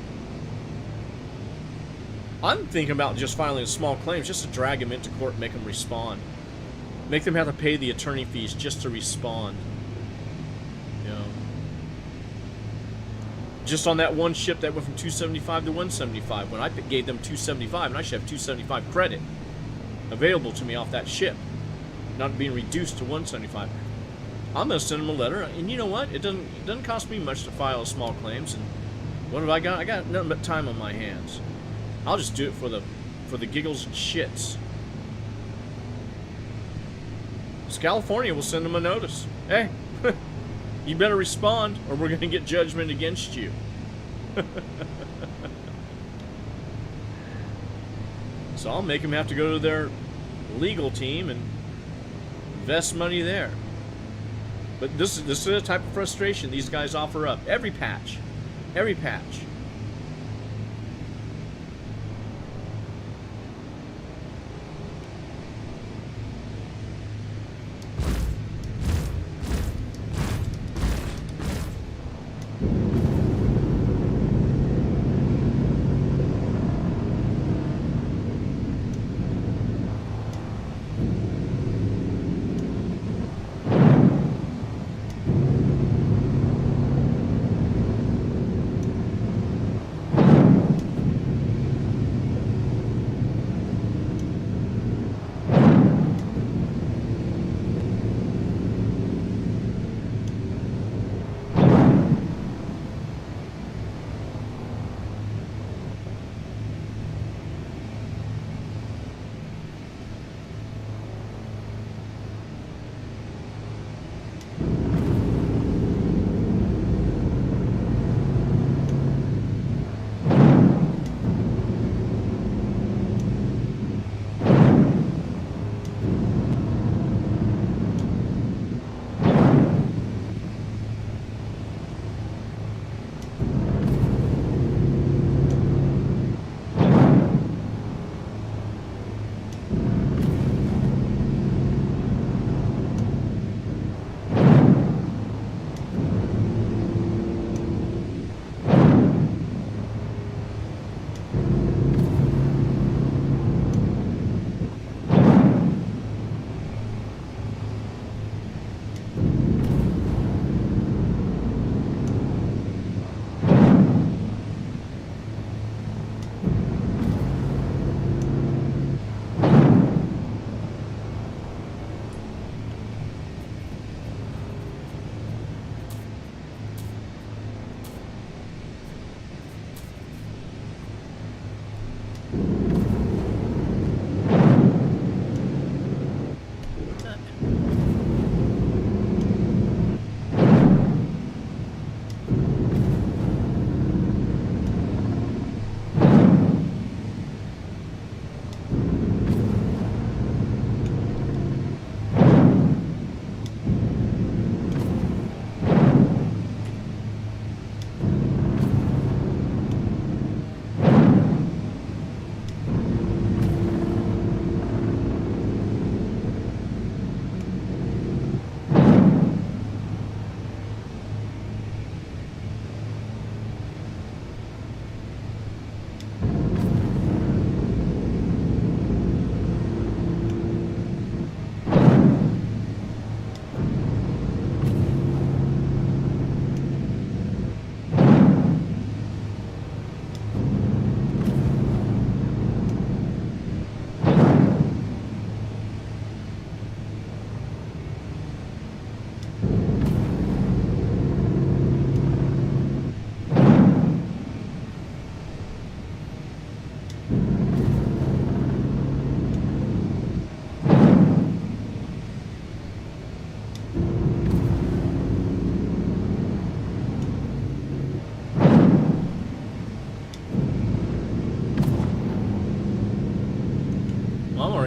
I'm thinking about just filing small claims just to drag them into court and make them respond. Make them have to pay the attorney fees just to respond. You know. Just on that one ship that went from 275 to 175, when I gave them 275, and I should have 275 credit available to me off that ship, not being reduced to 175. I'm gonna send them a letter, and you know what? It doesn't cost me much to file small claims. And what have I got? I got nothing but time on my hands. I'll just do it for the giggles and shits. So California will send them a notice. Hey, you better respond, or we're gonna get judgment against you. So I'll make them have to go to their legal team and invest money there. But this is the type of frustration these guys offer up every patch. Every patch.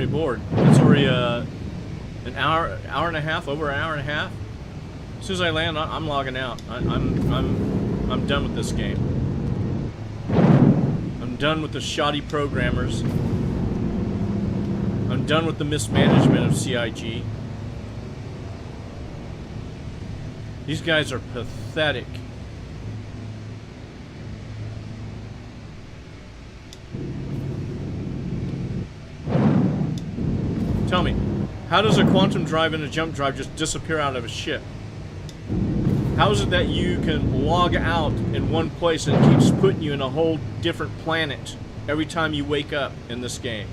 already bored. It's already an hour and a half, over an hour and a half. As soon as I land, I'm logging out. I'm done with this game. I'm done with the shoddy programmers. I'm done with the mismanagement of CIG. These guys are pathetic. Tell me, how does a quantum drive and a jump drive just disappear out of a ship? How is it that you can log out in one place and it keeps putting you in a whole different planet every time you wake up in this game?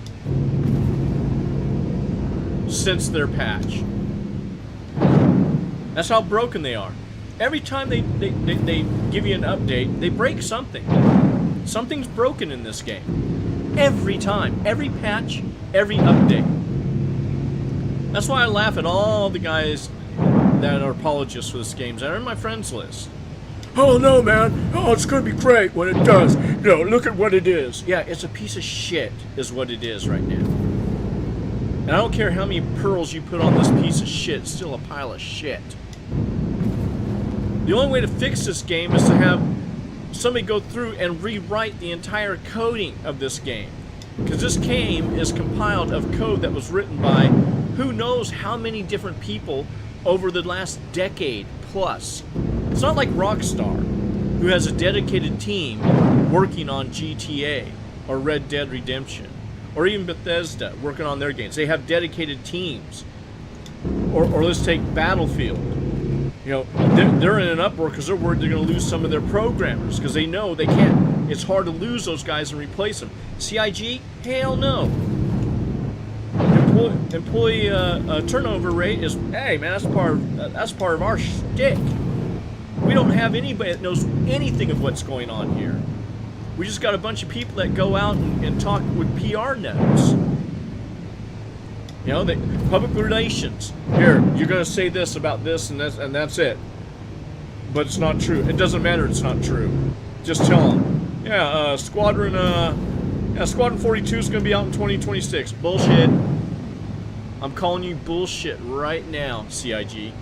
Since their patch. That's how broken they are. Every time they give you an update, they break something. Something's broken in this game. Every time. Every patch, every update. That's why I laugh at all the guys that are apologists for this game that are in my friends list. Oh no, man. Oh, it's gonna be great when it does. No, look at what it is. Yeah, it's a piece of shit is what it is right now. And I don't care how many pearls you put on this piece of shit, it's still a pile of shit. The only way to fix this game is to have somebody go through and rewrite the entire coding of this game. Because this game is compiled of code that was written by who knows how many different people over the last decade plus. It's not like Rockstar, who has a dedicated team working on GTA or Red Dead Redemption, or even Bethesda working on their games. They have dedicated teams. Or let's take Battlefield. You know, they're in an uproar because they're worried they're going to lose some of their programmers because they know they can't. It's hard to lose those guys and replace them. CIG? Hell no. Employee turnover rate is, hey man, that's part of our shtick. We don't have anybody that knows anything of what's going on here. We just got a bunch of people that go out and talk with PR notes. You know, public relations. Here, you're going to say this about this and that's it. But it's not true. It doesn't matter. It's not true. Just tell them. Yeah, Squadron 42 is going to be out in 2026. Bullshit. I'm calling you bullshit right now, CIG.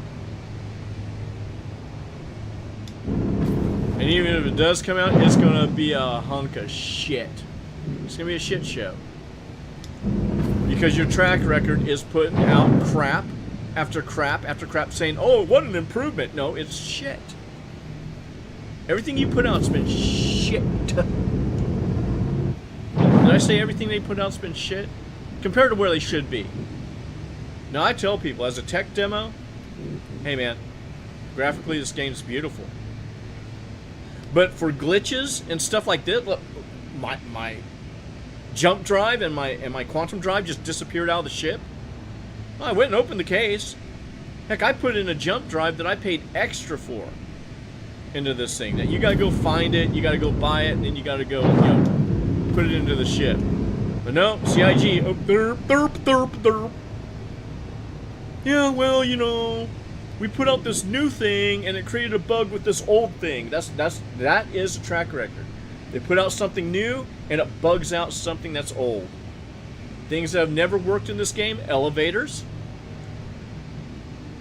And even if it does come out, it's going to be a hunk of shit. It's going to be a shit show. Because your track record is putting out crap after crap after crap saying, oh, what an improvement. No, it's shit. Everything you put out's been shit. Did I say everything they put out's been shit? Compared to where they should be. Now, I tell people, as a tech demo, hey man, graphically this game's beautiful. But for glitches and stuff like this, look, my jump drive and my quantum drive just disappeared out of the ship. Well, I went and opened the case. Heck, I put in a jump drive that I paid extra for into this thing. That you gotta go find it, you gotta go buy it, and then you gotta go, put it into the ship. But no, CIG, oh, derp, derp, derp, derp. Yeah, well, we put out this new thing and it created a bug with this old thing. That is a track record. They put out something new and it bugs out something that's old. Things that have never worked in this game, elevators.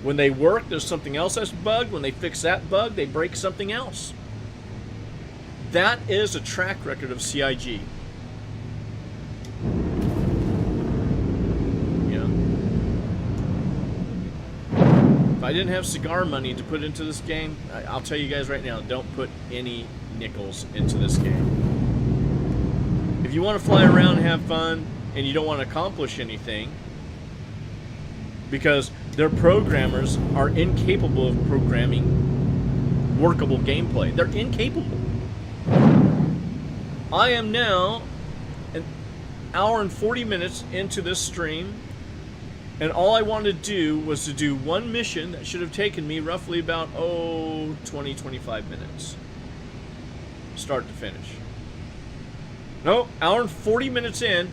When they work, there's something else that's bugged. When they fix that bug, they break something else. That is a track record of CIG. If I didn't have cigar money to put into this game, I'll tell you guys right now, don't put any nickels into this game. If you want to fly around and have fun, and you don't want to accomplish anything, because their programmers are incapable of programming workable gameplay. They're incapable. I am now an hour and 40 minutes into this stream, and all I wanted to do was to do one mission that should have taken me roughly about, 20-25 minutes. Start to finish. No, hour and 40 minutes in,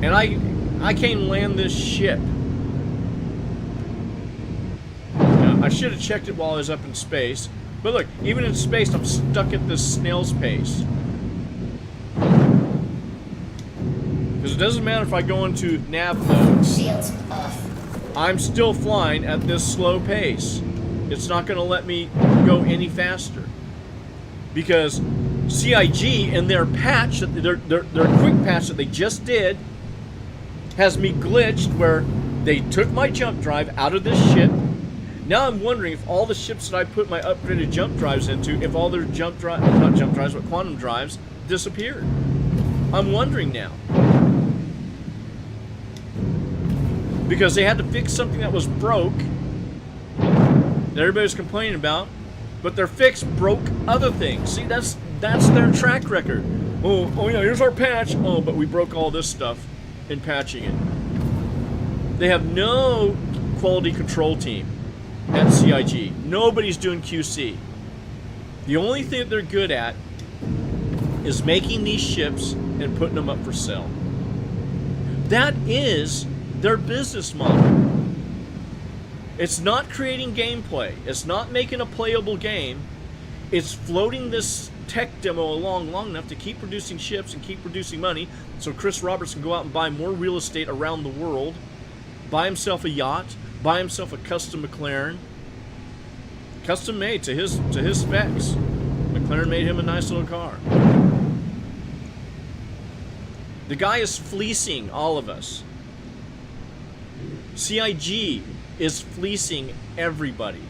and I can't land this ship. Now, I should have checked it while I was up in space. But look, even in space, I'm stuck at this snail's pace. Because it doesn't matter if I go into nav mode. Shields off. I'm still flying at this slow pace. It's not going to let me go any faster. Because CIG and their patch, their quick patch that they just did, has me glitched where they took my jump drive out of this ship. Now I'm wondering if all the ships that I put my upgraded jump drives into, if all their not jump drives, but quantum drives disappeared. I'm wondering now. Because they had to fix something that was broke, that everybody was complaining about, but their fix broke other things. See, that's their track record. Oh yeah, here's our patch. Oh, but we broke all this stuff in patching it. They have no quality control team at CIG. Nobody's doing QC. The only thing that they're good at is making these ships and putting them up for sale. That is their business model. It's not creating gameplay. It's not making a playable game. It's floating this tech demo along long enough to keep producing ships and keep producing money so Chris Roberts can go out and buy more real estate around the world, buy himself a yacht, buy himself a custom McLaren, custom made to his specs. McLaren made him a nice little car. The guy is fleecing all of us. CIG is fleecing everybody.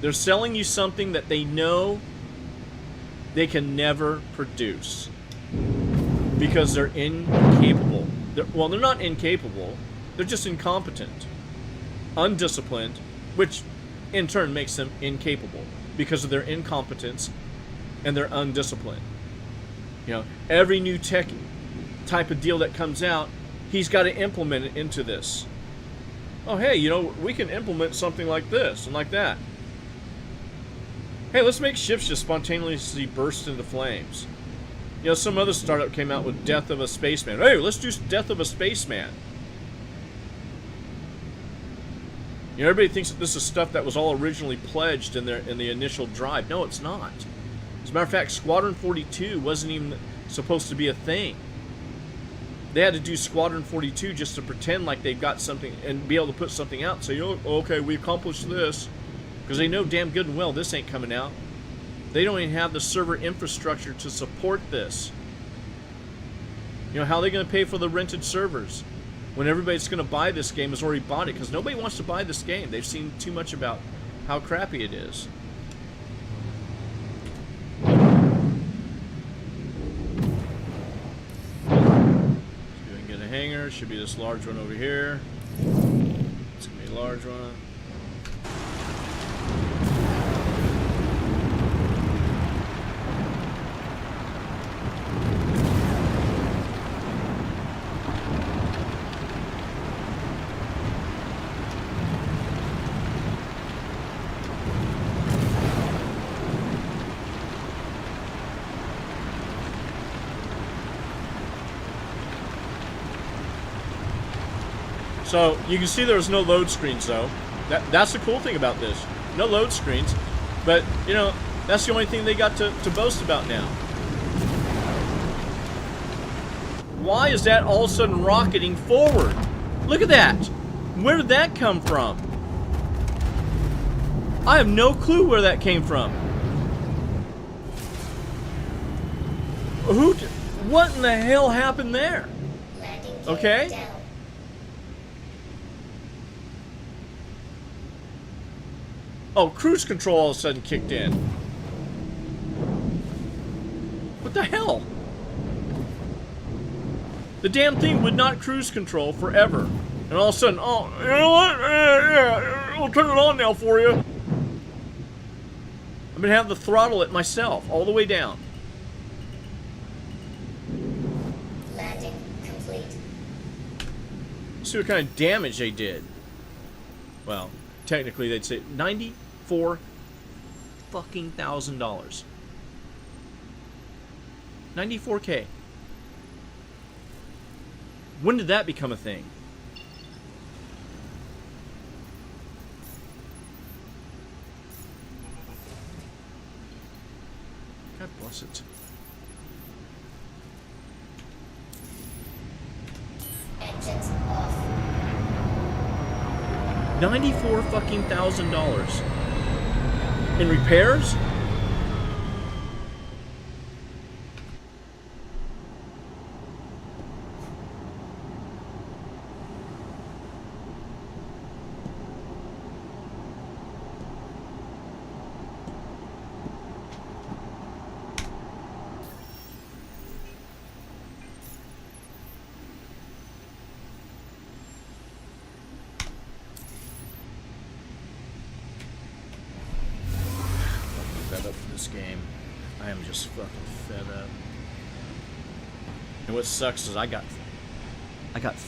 They're selling you something that they know they can never produce because they're incapable. Well, they're not incapable. They're just incompetent, undisciplined, which in turn makes them incapable because of their incompetence and their undiscipline. You know, every new tech type of deal that comes out, he's got to implement it into this. Oh, hey, you know, we can implement something like this and like that. Hey, let's make ships just spontaneously burst into flames. You know, some other startup came out with Death of a Spaceman. Hey, let's do Death of a Spaceman. You know, everybody thinks that this is stuff that was all originally pledged in the initial drive. No, it's not. As a matter of fact, Squadron 42 wasn't even supposed to be a thing. They had to do Squadron 42 just to pretend like they've got something and be able to put something out and say, oh, okay, we accomplished this. Because they know damn good and well this ain't coming out. They don't even have the server infrastructure to support this. You know, how are they going to pay for the rented servers when everybody's going to buy this game has already bought it? Because nobody wants to buy this game. They've seen too much about how crappy it is. Hangar should be this large one over here. It's gonna be a large one. So you can see there's no load screens though. That's the cool thing about this. No load screens. But, you know, that's the only thing they got to boast about now. Why is that all of a sudden rocketing forward? Look at that. Where did that come from? I have no clue where that came from. What in the hell happened there? Okay. Oh, cruise control all of a sudden kicked in. What the hell? The damn thing would not cruise control forever. And all of a sudden, oh, you know what? Yeah, I'll turn it on now for you. I'm going to have to throttle it myself, all the way down. Landing complete. See what kind of damage they did. Well, technically they'd say $94,000. $94K. When did that become a thing? God bless it. $94 fucking thousand in repairs. Game. I am just fucking fed up. And what sucks is I got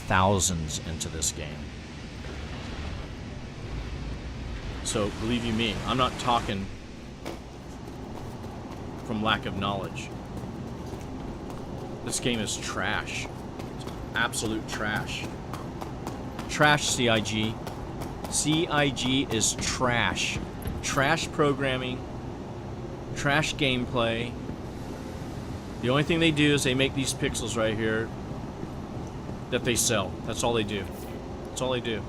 thousands into this game. So believe you me, I'm not talking from lack of knowledge. This game is trash. It's absolute trash. Trash CIG. CIG is trash. Trash programming. Trash gameplay. The only thing they do is they make these pixels right here that they sell. That's all they do. That's all they do.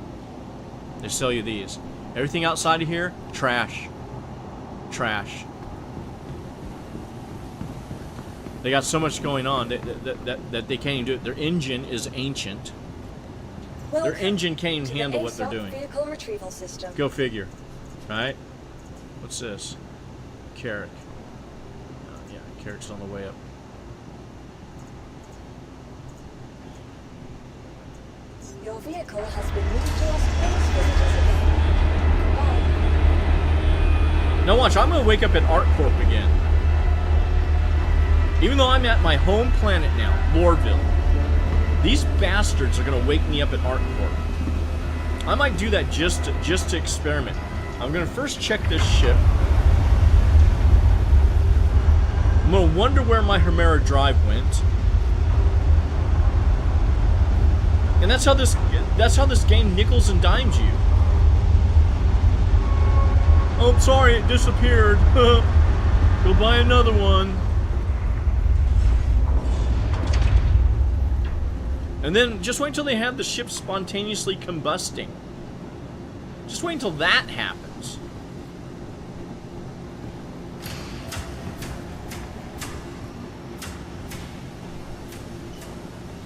They sell you these. Everything outside of here, trash. Trash. They got so much going on that they can't even do it. Their engine is ancient. Their engine can't even handle what they're doing. Vehicle retrieval system. Go figure. Right? What's this? Carrick. Yeah, Carrick's on the way up. Your vehicle has been moved to our space visitors again. Goodbye. Now watch, I'm gonna wake up at ArcCorp again. Even though I'm at my home planet now, Lorville. These bastards are gonna wake me up at ArcCorp. I might do that just to experiment. I'm gonna first check this ship. I'm gonna wonder where my Hemera drive went. And that's how this game nickels and dimes you. Oh, sorry, it disappeared. Go buy another one. And then just wait until they have the ship spontaneously combusting. Just wait until that happens.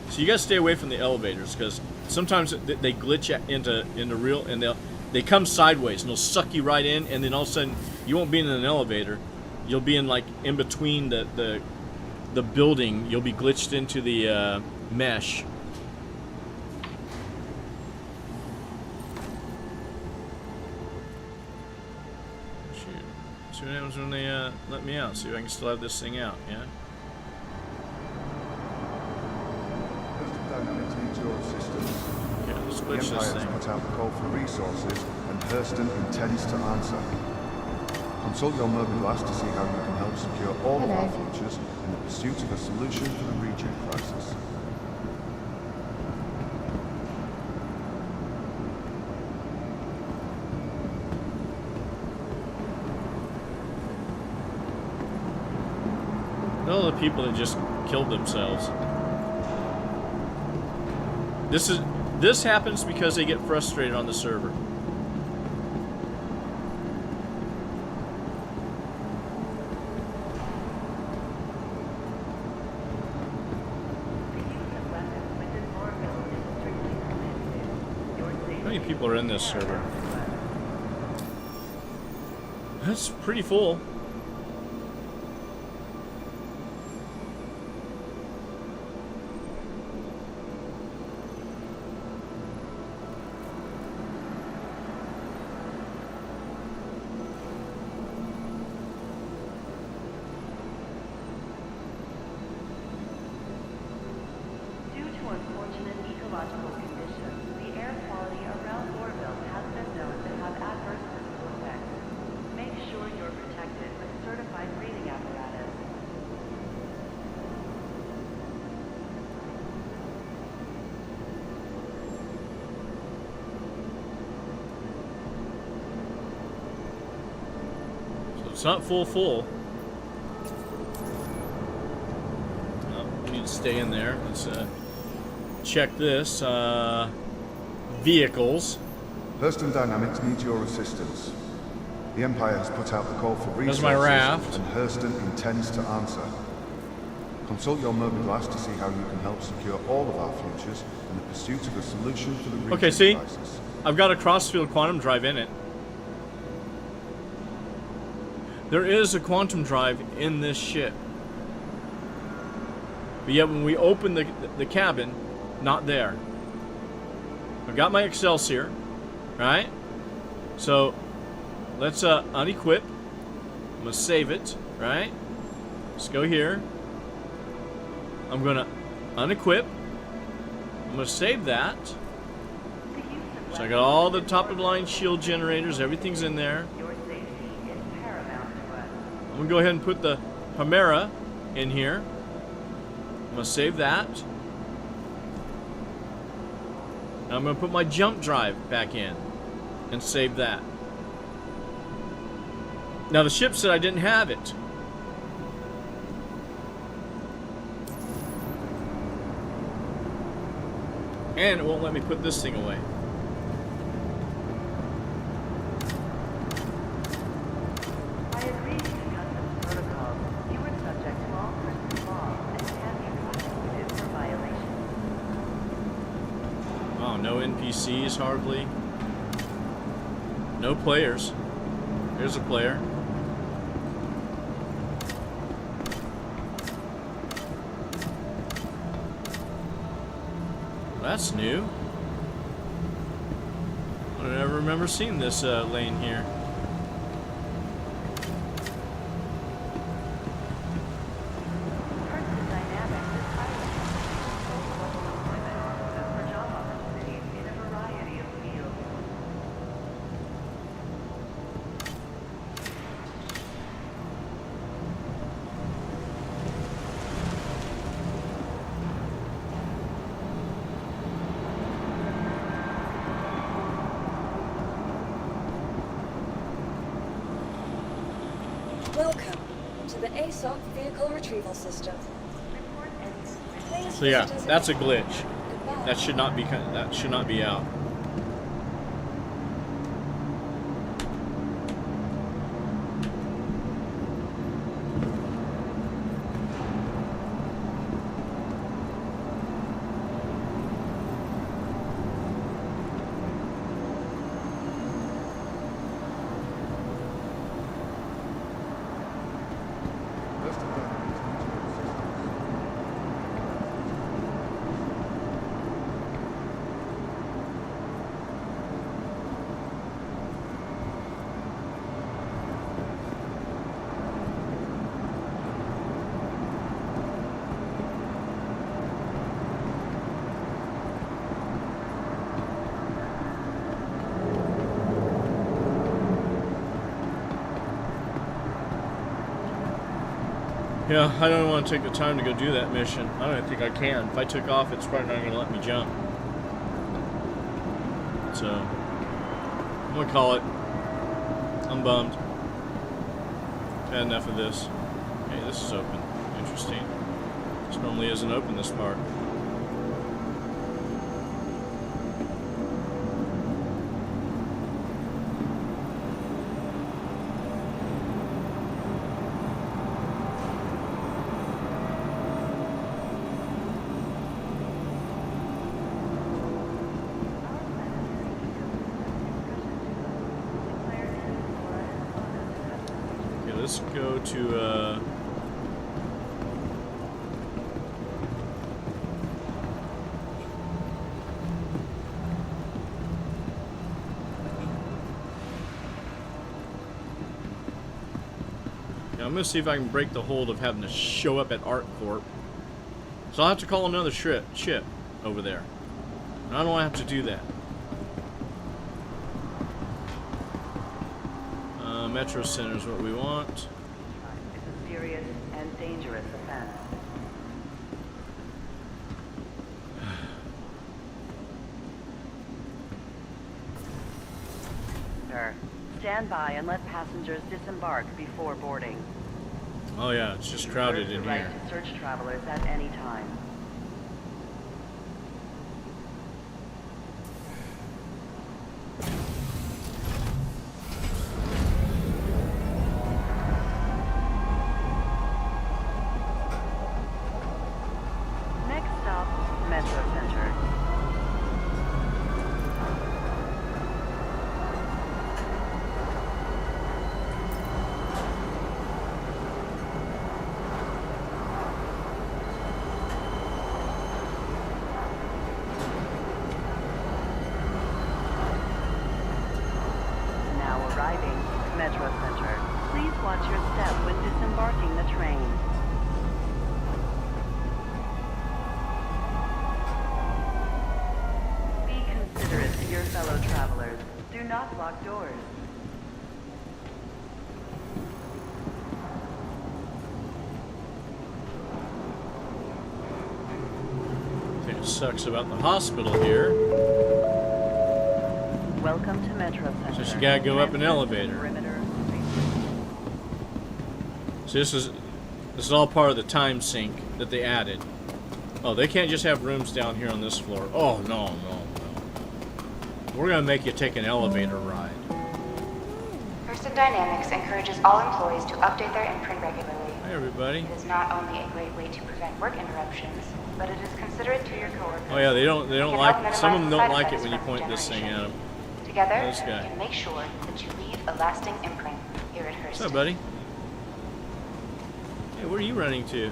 So you gotta stay away from the elevators because sometimes they glitch into real, and they come sideways and they'll suck you right in, and then all of a sudden you won't be in an elevator. You'll be in like in between the building. You'll be glitched into the mesh. Shoot. See what happens when they let me out. See if I can still have this thing out. Yeah. Dynamics needs your assistance. Okay, let's The switch this Empire has thing. put out the call for resources, and Hurston intends to answer. Consult your Murphy Glass to see how you can help secure all of our futures in the pursuit of a solution for the reject crisis. All the people that just killed themselves. This happens because they get frustrated on the server. How many people are in this server? That's pretty full. It's not full. No, we need to stay in there. Let's check this. Vehicles. Hurston Dynamics needs your assistance. The Empire has put out the call for There's resources, my raft. and Hurston intends to answer. Consult your Morbid to see how you can help secure all of our futures in the pursuit of a solution for the region Okay, see? crisis. I've got a crossfield quantum drive in it. There is a quantum drive in this ship. But yet when we open the cabin, not there. I've got my Excelsior, right? So let's unequip. I'm gonna save it, right? Let's go here. I'm gonna unequip. I'm gonna save that. So I got all the top of the line shield generators, everything's in there. I'm gonna go ahead and put the Chimera in here. I'm gonna save that. Now I'm gonna put my jump drive back in and save that. Now the ship said I didn't have it. And it won't let me put this thing away. By agreeing to customs protocols, you are subject to all Hurston law and can be prosecuted for violation. Oh, no NPCs hardly. No players. Here's a player. That's new. I don't ever remember seeing this lane here. Hurston Dynamics is hiring global employment offices for job opportunities in a variety of fields. Welcome to the ASOC Vehicle Retrieval System. Please So yeah, visit us that's a again. glitch. Goodbye. That should not be out. Hurston Dynamics needs your assistance. Yeah, I don't want to take the time to go do that mission. I don't think I can. If I took off, it's probably not going to let me jump. So, I'm going to call it. I'm bummed. Had enough of this. Hey, this is open. Interesting. This normally isn't open, this part. Okay, let's go to, yeah, I'm going to see if I can break the hold of having to show up at ArcCorp. So I'll have to call another ship over there. And I don't want to have to do that. Metro Center is what we want. It's a serious and dangerous offense. Sir, stand by and let passengers disembark before boarding. Oh yeah, it's just crowded Reserve in the right here. to search travelers at any time. Metro Center. Please watch your step when disembarking the train. Be considerate to your fellow travelers. Do not lock doors. The thing that sucks about the hospital here, Welcome to Metro Center. so you gotta go up an elevator. Perimeter. So this is all part of the time sink that they added. Oh, they can't just have rooms down here on this floor. Oh, no, no, no. We're gonna make you take an elevator ride. Hurston Dynamics encourages all employees to update their imprint regularly. Hi, everybody. It is not only a great way to prevent work interruptions, but it is considerate to your coworkers. Oh yeah, they don't It can like, help some of them minimize don't like it side when you effects point from this thing at them. Together, This guy. we can make sure that you leave a lasting imprint here at Hurston. What's up, buddy? Hey, where are you running to?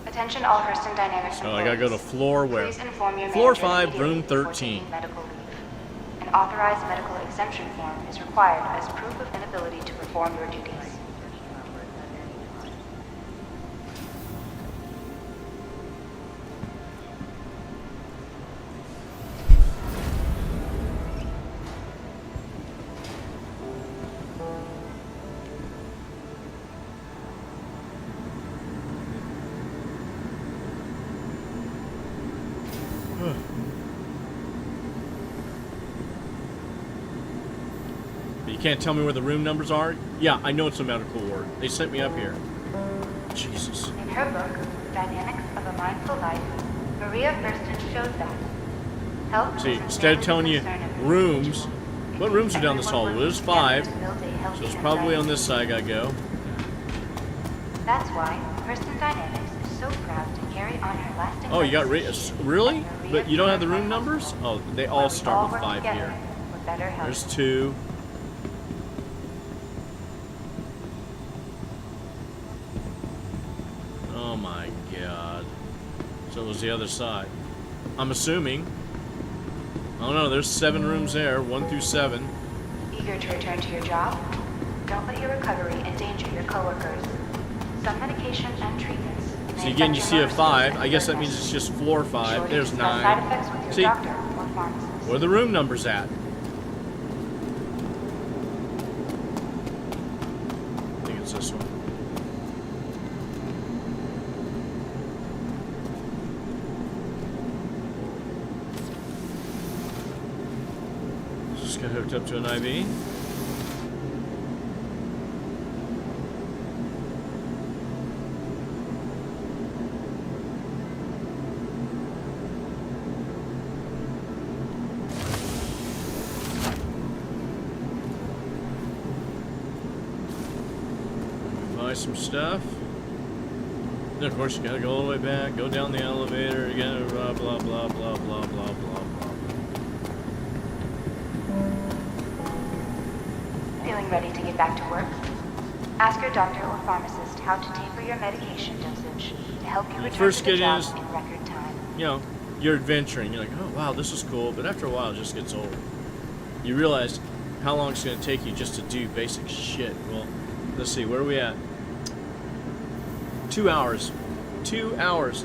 Attention all Hurston Dynamics So I gotta go to employees. floor where? Please inform your Floor manager 5, immediately room before 13. taking medical leave. An authorized medical exemption form is required as proof of inability to perform your duties. But you can't tell me where the room numbers are? Yeah, I know it's a medical ward. They sent me up here. Jesus. In her book, Dynamics of a Mindful Life, Maria Hurston shows that health See, is a instead of telling you concern of the rooms, individual. what rooms are down this hall? Everyone Well, there's working together 5, to build a healthy so it's and probably on thriving this side I gotta go. That's why Hurston Dynamics is so proud to carry on her lasting Oh, you got legacy really? and Maria But you don't have the Hurston room numbers? Oh, they where all we start with work 5 together here. for better health. There's 2. Oh my god. So it was the other side. I'm assuming. I don't know, there's 7 rooms there, 1 through 7. Eager to return to your job? Don't let your recovery endanger your coworkers. Some medication and treatments. may So again, you affect see your a nervous 5. system I guess that and means fitness. it's just floor Be 5. sure to There's discuss side 9. effects with your See, doctor or pharmacist. where are the room numbers at? I think it's this one. Just got hooked up to an IV. Buy some stuff. Then of course you gotta go all the way back, go down the elevator, you gotta blah blah blah blah blah blah blah blah. Feeling ready to get back to work? Ask your doctor or pharmacist how to taper your medication dosage to help you When you return first to the get job in, in record time. you know, you're adventuring. You're like, oh wow, this is cool. But after a while, it just gets old. You realize how long it's going to take you just to do basic shit. Well, let's see, where are we at? 2 hours. 2 hours.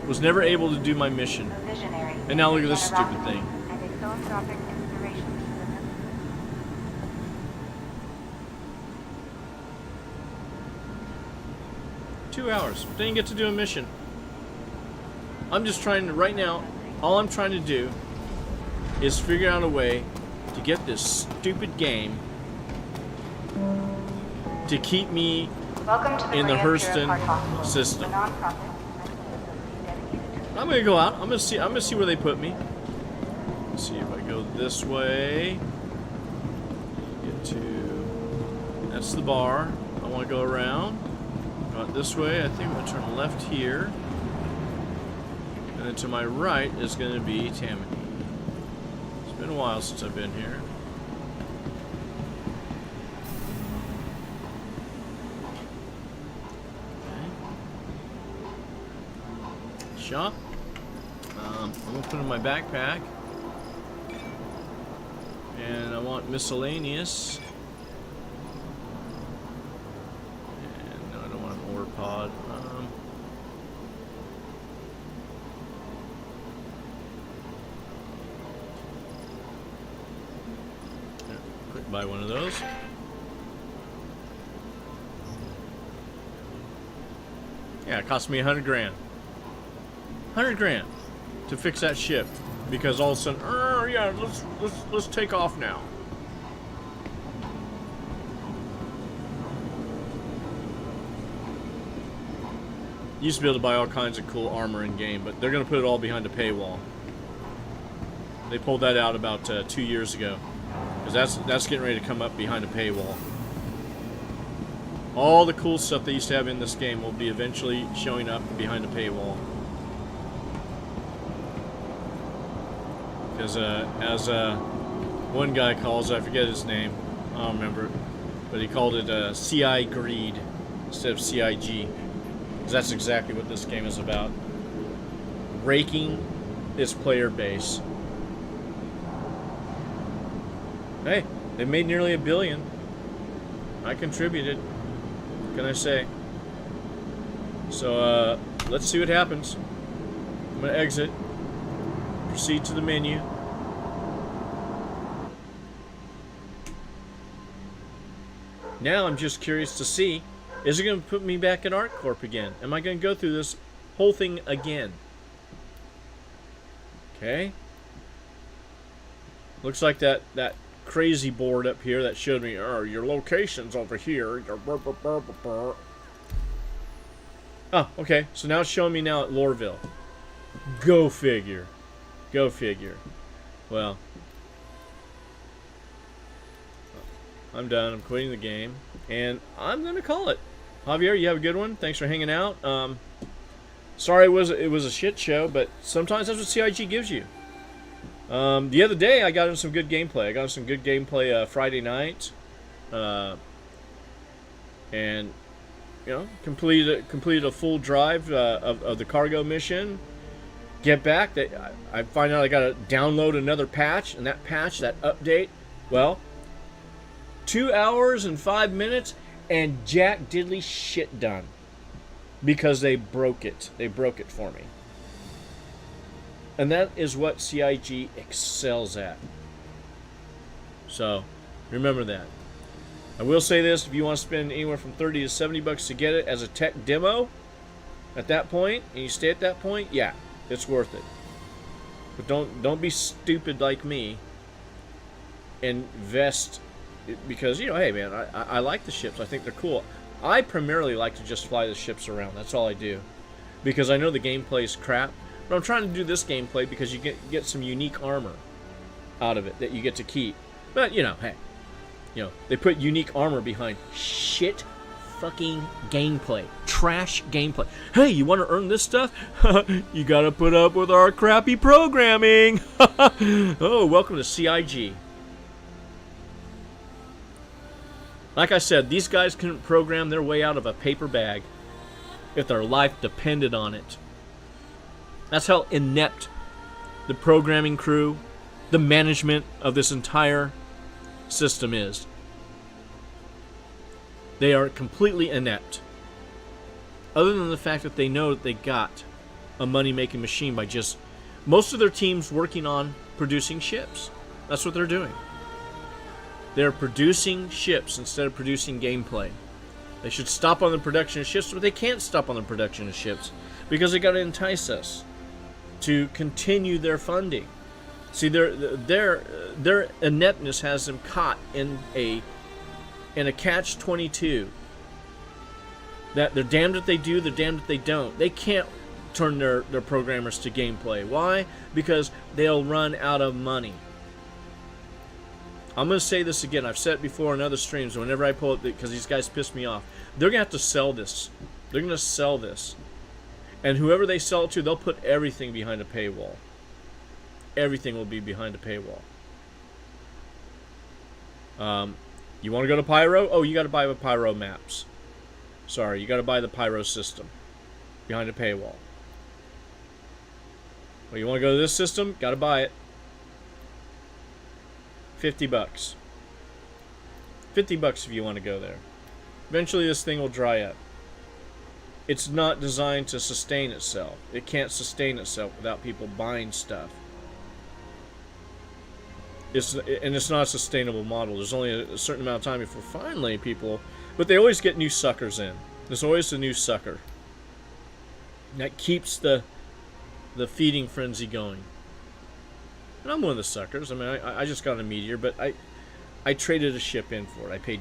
Was never able to do my mission. A visionary And now look at in this stupid generosity thing. and a philanthropic inspiration to the Two hours. Didn't get to do a mission. I'm just trying to, right now, all I'm trying to do is figure out a way to get this stupid game to keep me Welcome to the in the Maria Hurston Pure Heart Hospital, system. a nonprofit medical facility dedicated to I'm gonna go out. I'm gonna see where they put me. Let's see if I go this way. Get to. That's the bar. I want to go around. Go out this way. I think I'm gonna turn left here. And then to my right is gonna be Tammany. It's been a while since I've been here. shop. I'm gonna put in my backpack. And I want miscellaneous. And no, I don't want an ore pod. Quick buy one of those. Yeah, it cost me 100 grand. 100 grand to fix that ship because all of a sudden, yeah, let's take off now. You used to be able to buy all kinds of cool armor in game, but they're gonna put it all behind a paywall. They pulled that out about 2 years ago, because that's getting ready to come up behind a paywall. All the cool stuff they used to have in this game will be eventually showing up behind a paywall. Because as one guy calls, I forget his name, I don't remember it, but he called it CI greed instead of CIG. Because that's exactly what this game is about. Raking its player base. Hey, they made nearly $1 billion. I contributed. What can I say? So, let's see what happens. I'm gonna exit. Proceed to the menu. Now I'm just curious to see, is it going to put me back at ArcCorp again? Am I going to go through this whole thing again? Okay. Looks like that crazy board up here that showed me, oh, your location's over here. Oh, okay. So now it's showing me now at Lorville. Go figure. Go figure. Well, I'm done. I'm quitting the game. And I'm going to call it. Javier, you have a good one. Thanks for hanging out. Sorry it was a shit show, but sometimes that's what CIG gives you. The other day, I got in some good gameplay. I got in some good gameplay Friday night. And, you know, completed a full drive of the cargo mission. Get back, I find out I gotta download another patch, and that patch, that update, well, 2 hours and 5 minutes, and jack diddly shit done. Because they broke it. They broke it for me. And that is what CIG excels at. So, remember that. I will say this, if you want to spend anywhere from 30 to 70 bucks to get it as a tech demo, at that point, and you stay at that point, yeah. It's worth it. But don't be stupid like me. Invest, because, you know, hey man, I like the ships. I think they're cool. I primarily like to just fly the ships around. That's all I do. Because I know the gameplay is crap. But I'm trying to do this gameplay because you get some unique armor out of it that you get to keep. But, you know, hey. You know, they put unique armor behind shit fucking gameplay. Trash gameplay. Hey, you want to earn this stuff? You gotta put up with our crappy programming. Oh, welcome to CIG. Like I said, these guys couldn't program their way out of a paper bag if their life depended on it. That's how inept the programming crew, the management of this entire system is. They are completely inept. Other than the fact that they know that they got a money-making machine by just most of their teams working on producing ships. That's what they're doing. They're producing ships instead of producing gameplay. They should stop on the production of ships, but they can't stop on the production of ships because they got to entice us to continue their funding. See, their ineptness has them caught in a catch-22. That they're damned if they do, they're damned if they don't. They can't turn their programmers to gameplay. Why? Because they'll run out of money. I'm going to say this again. I've said it before in other streams. Whenever I pull it, because these guys piss me off. They're going to have to sell this. They're going to sell this. And whoever they sell it to, they'll put everything behind a paywall. Everything will be behind a paywall. You want to go to Pyro? Oh, you got to buy the Pyro maps. Sorry, you got to buy the Pyro system behind a paywall. Well, you want to go to this system? Got to buy it. $50. $50 if you want to go there. Eventually this thing will dry up. It's not designed to sustain itself. It can't sustain itself without people buying stuff. It's not a sustainable model. There's only a certain amount of time before finally people... But they always get new suckers in. There's always a new sucker. That keeps the feeding frenzy going. And I'm one of the suckers. I mean, I just got a Meteor, but I traded a ship in for it. I paid,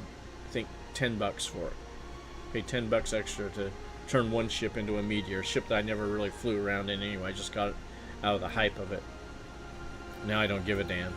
I think, $10 for it. Paid $10 extra to turn one ship into a Meteor, a ship that I never really flew around in anyway. I just got it out of the hype of it. Now I don't give a damn.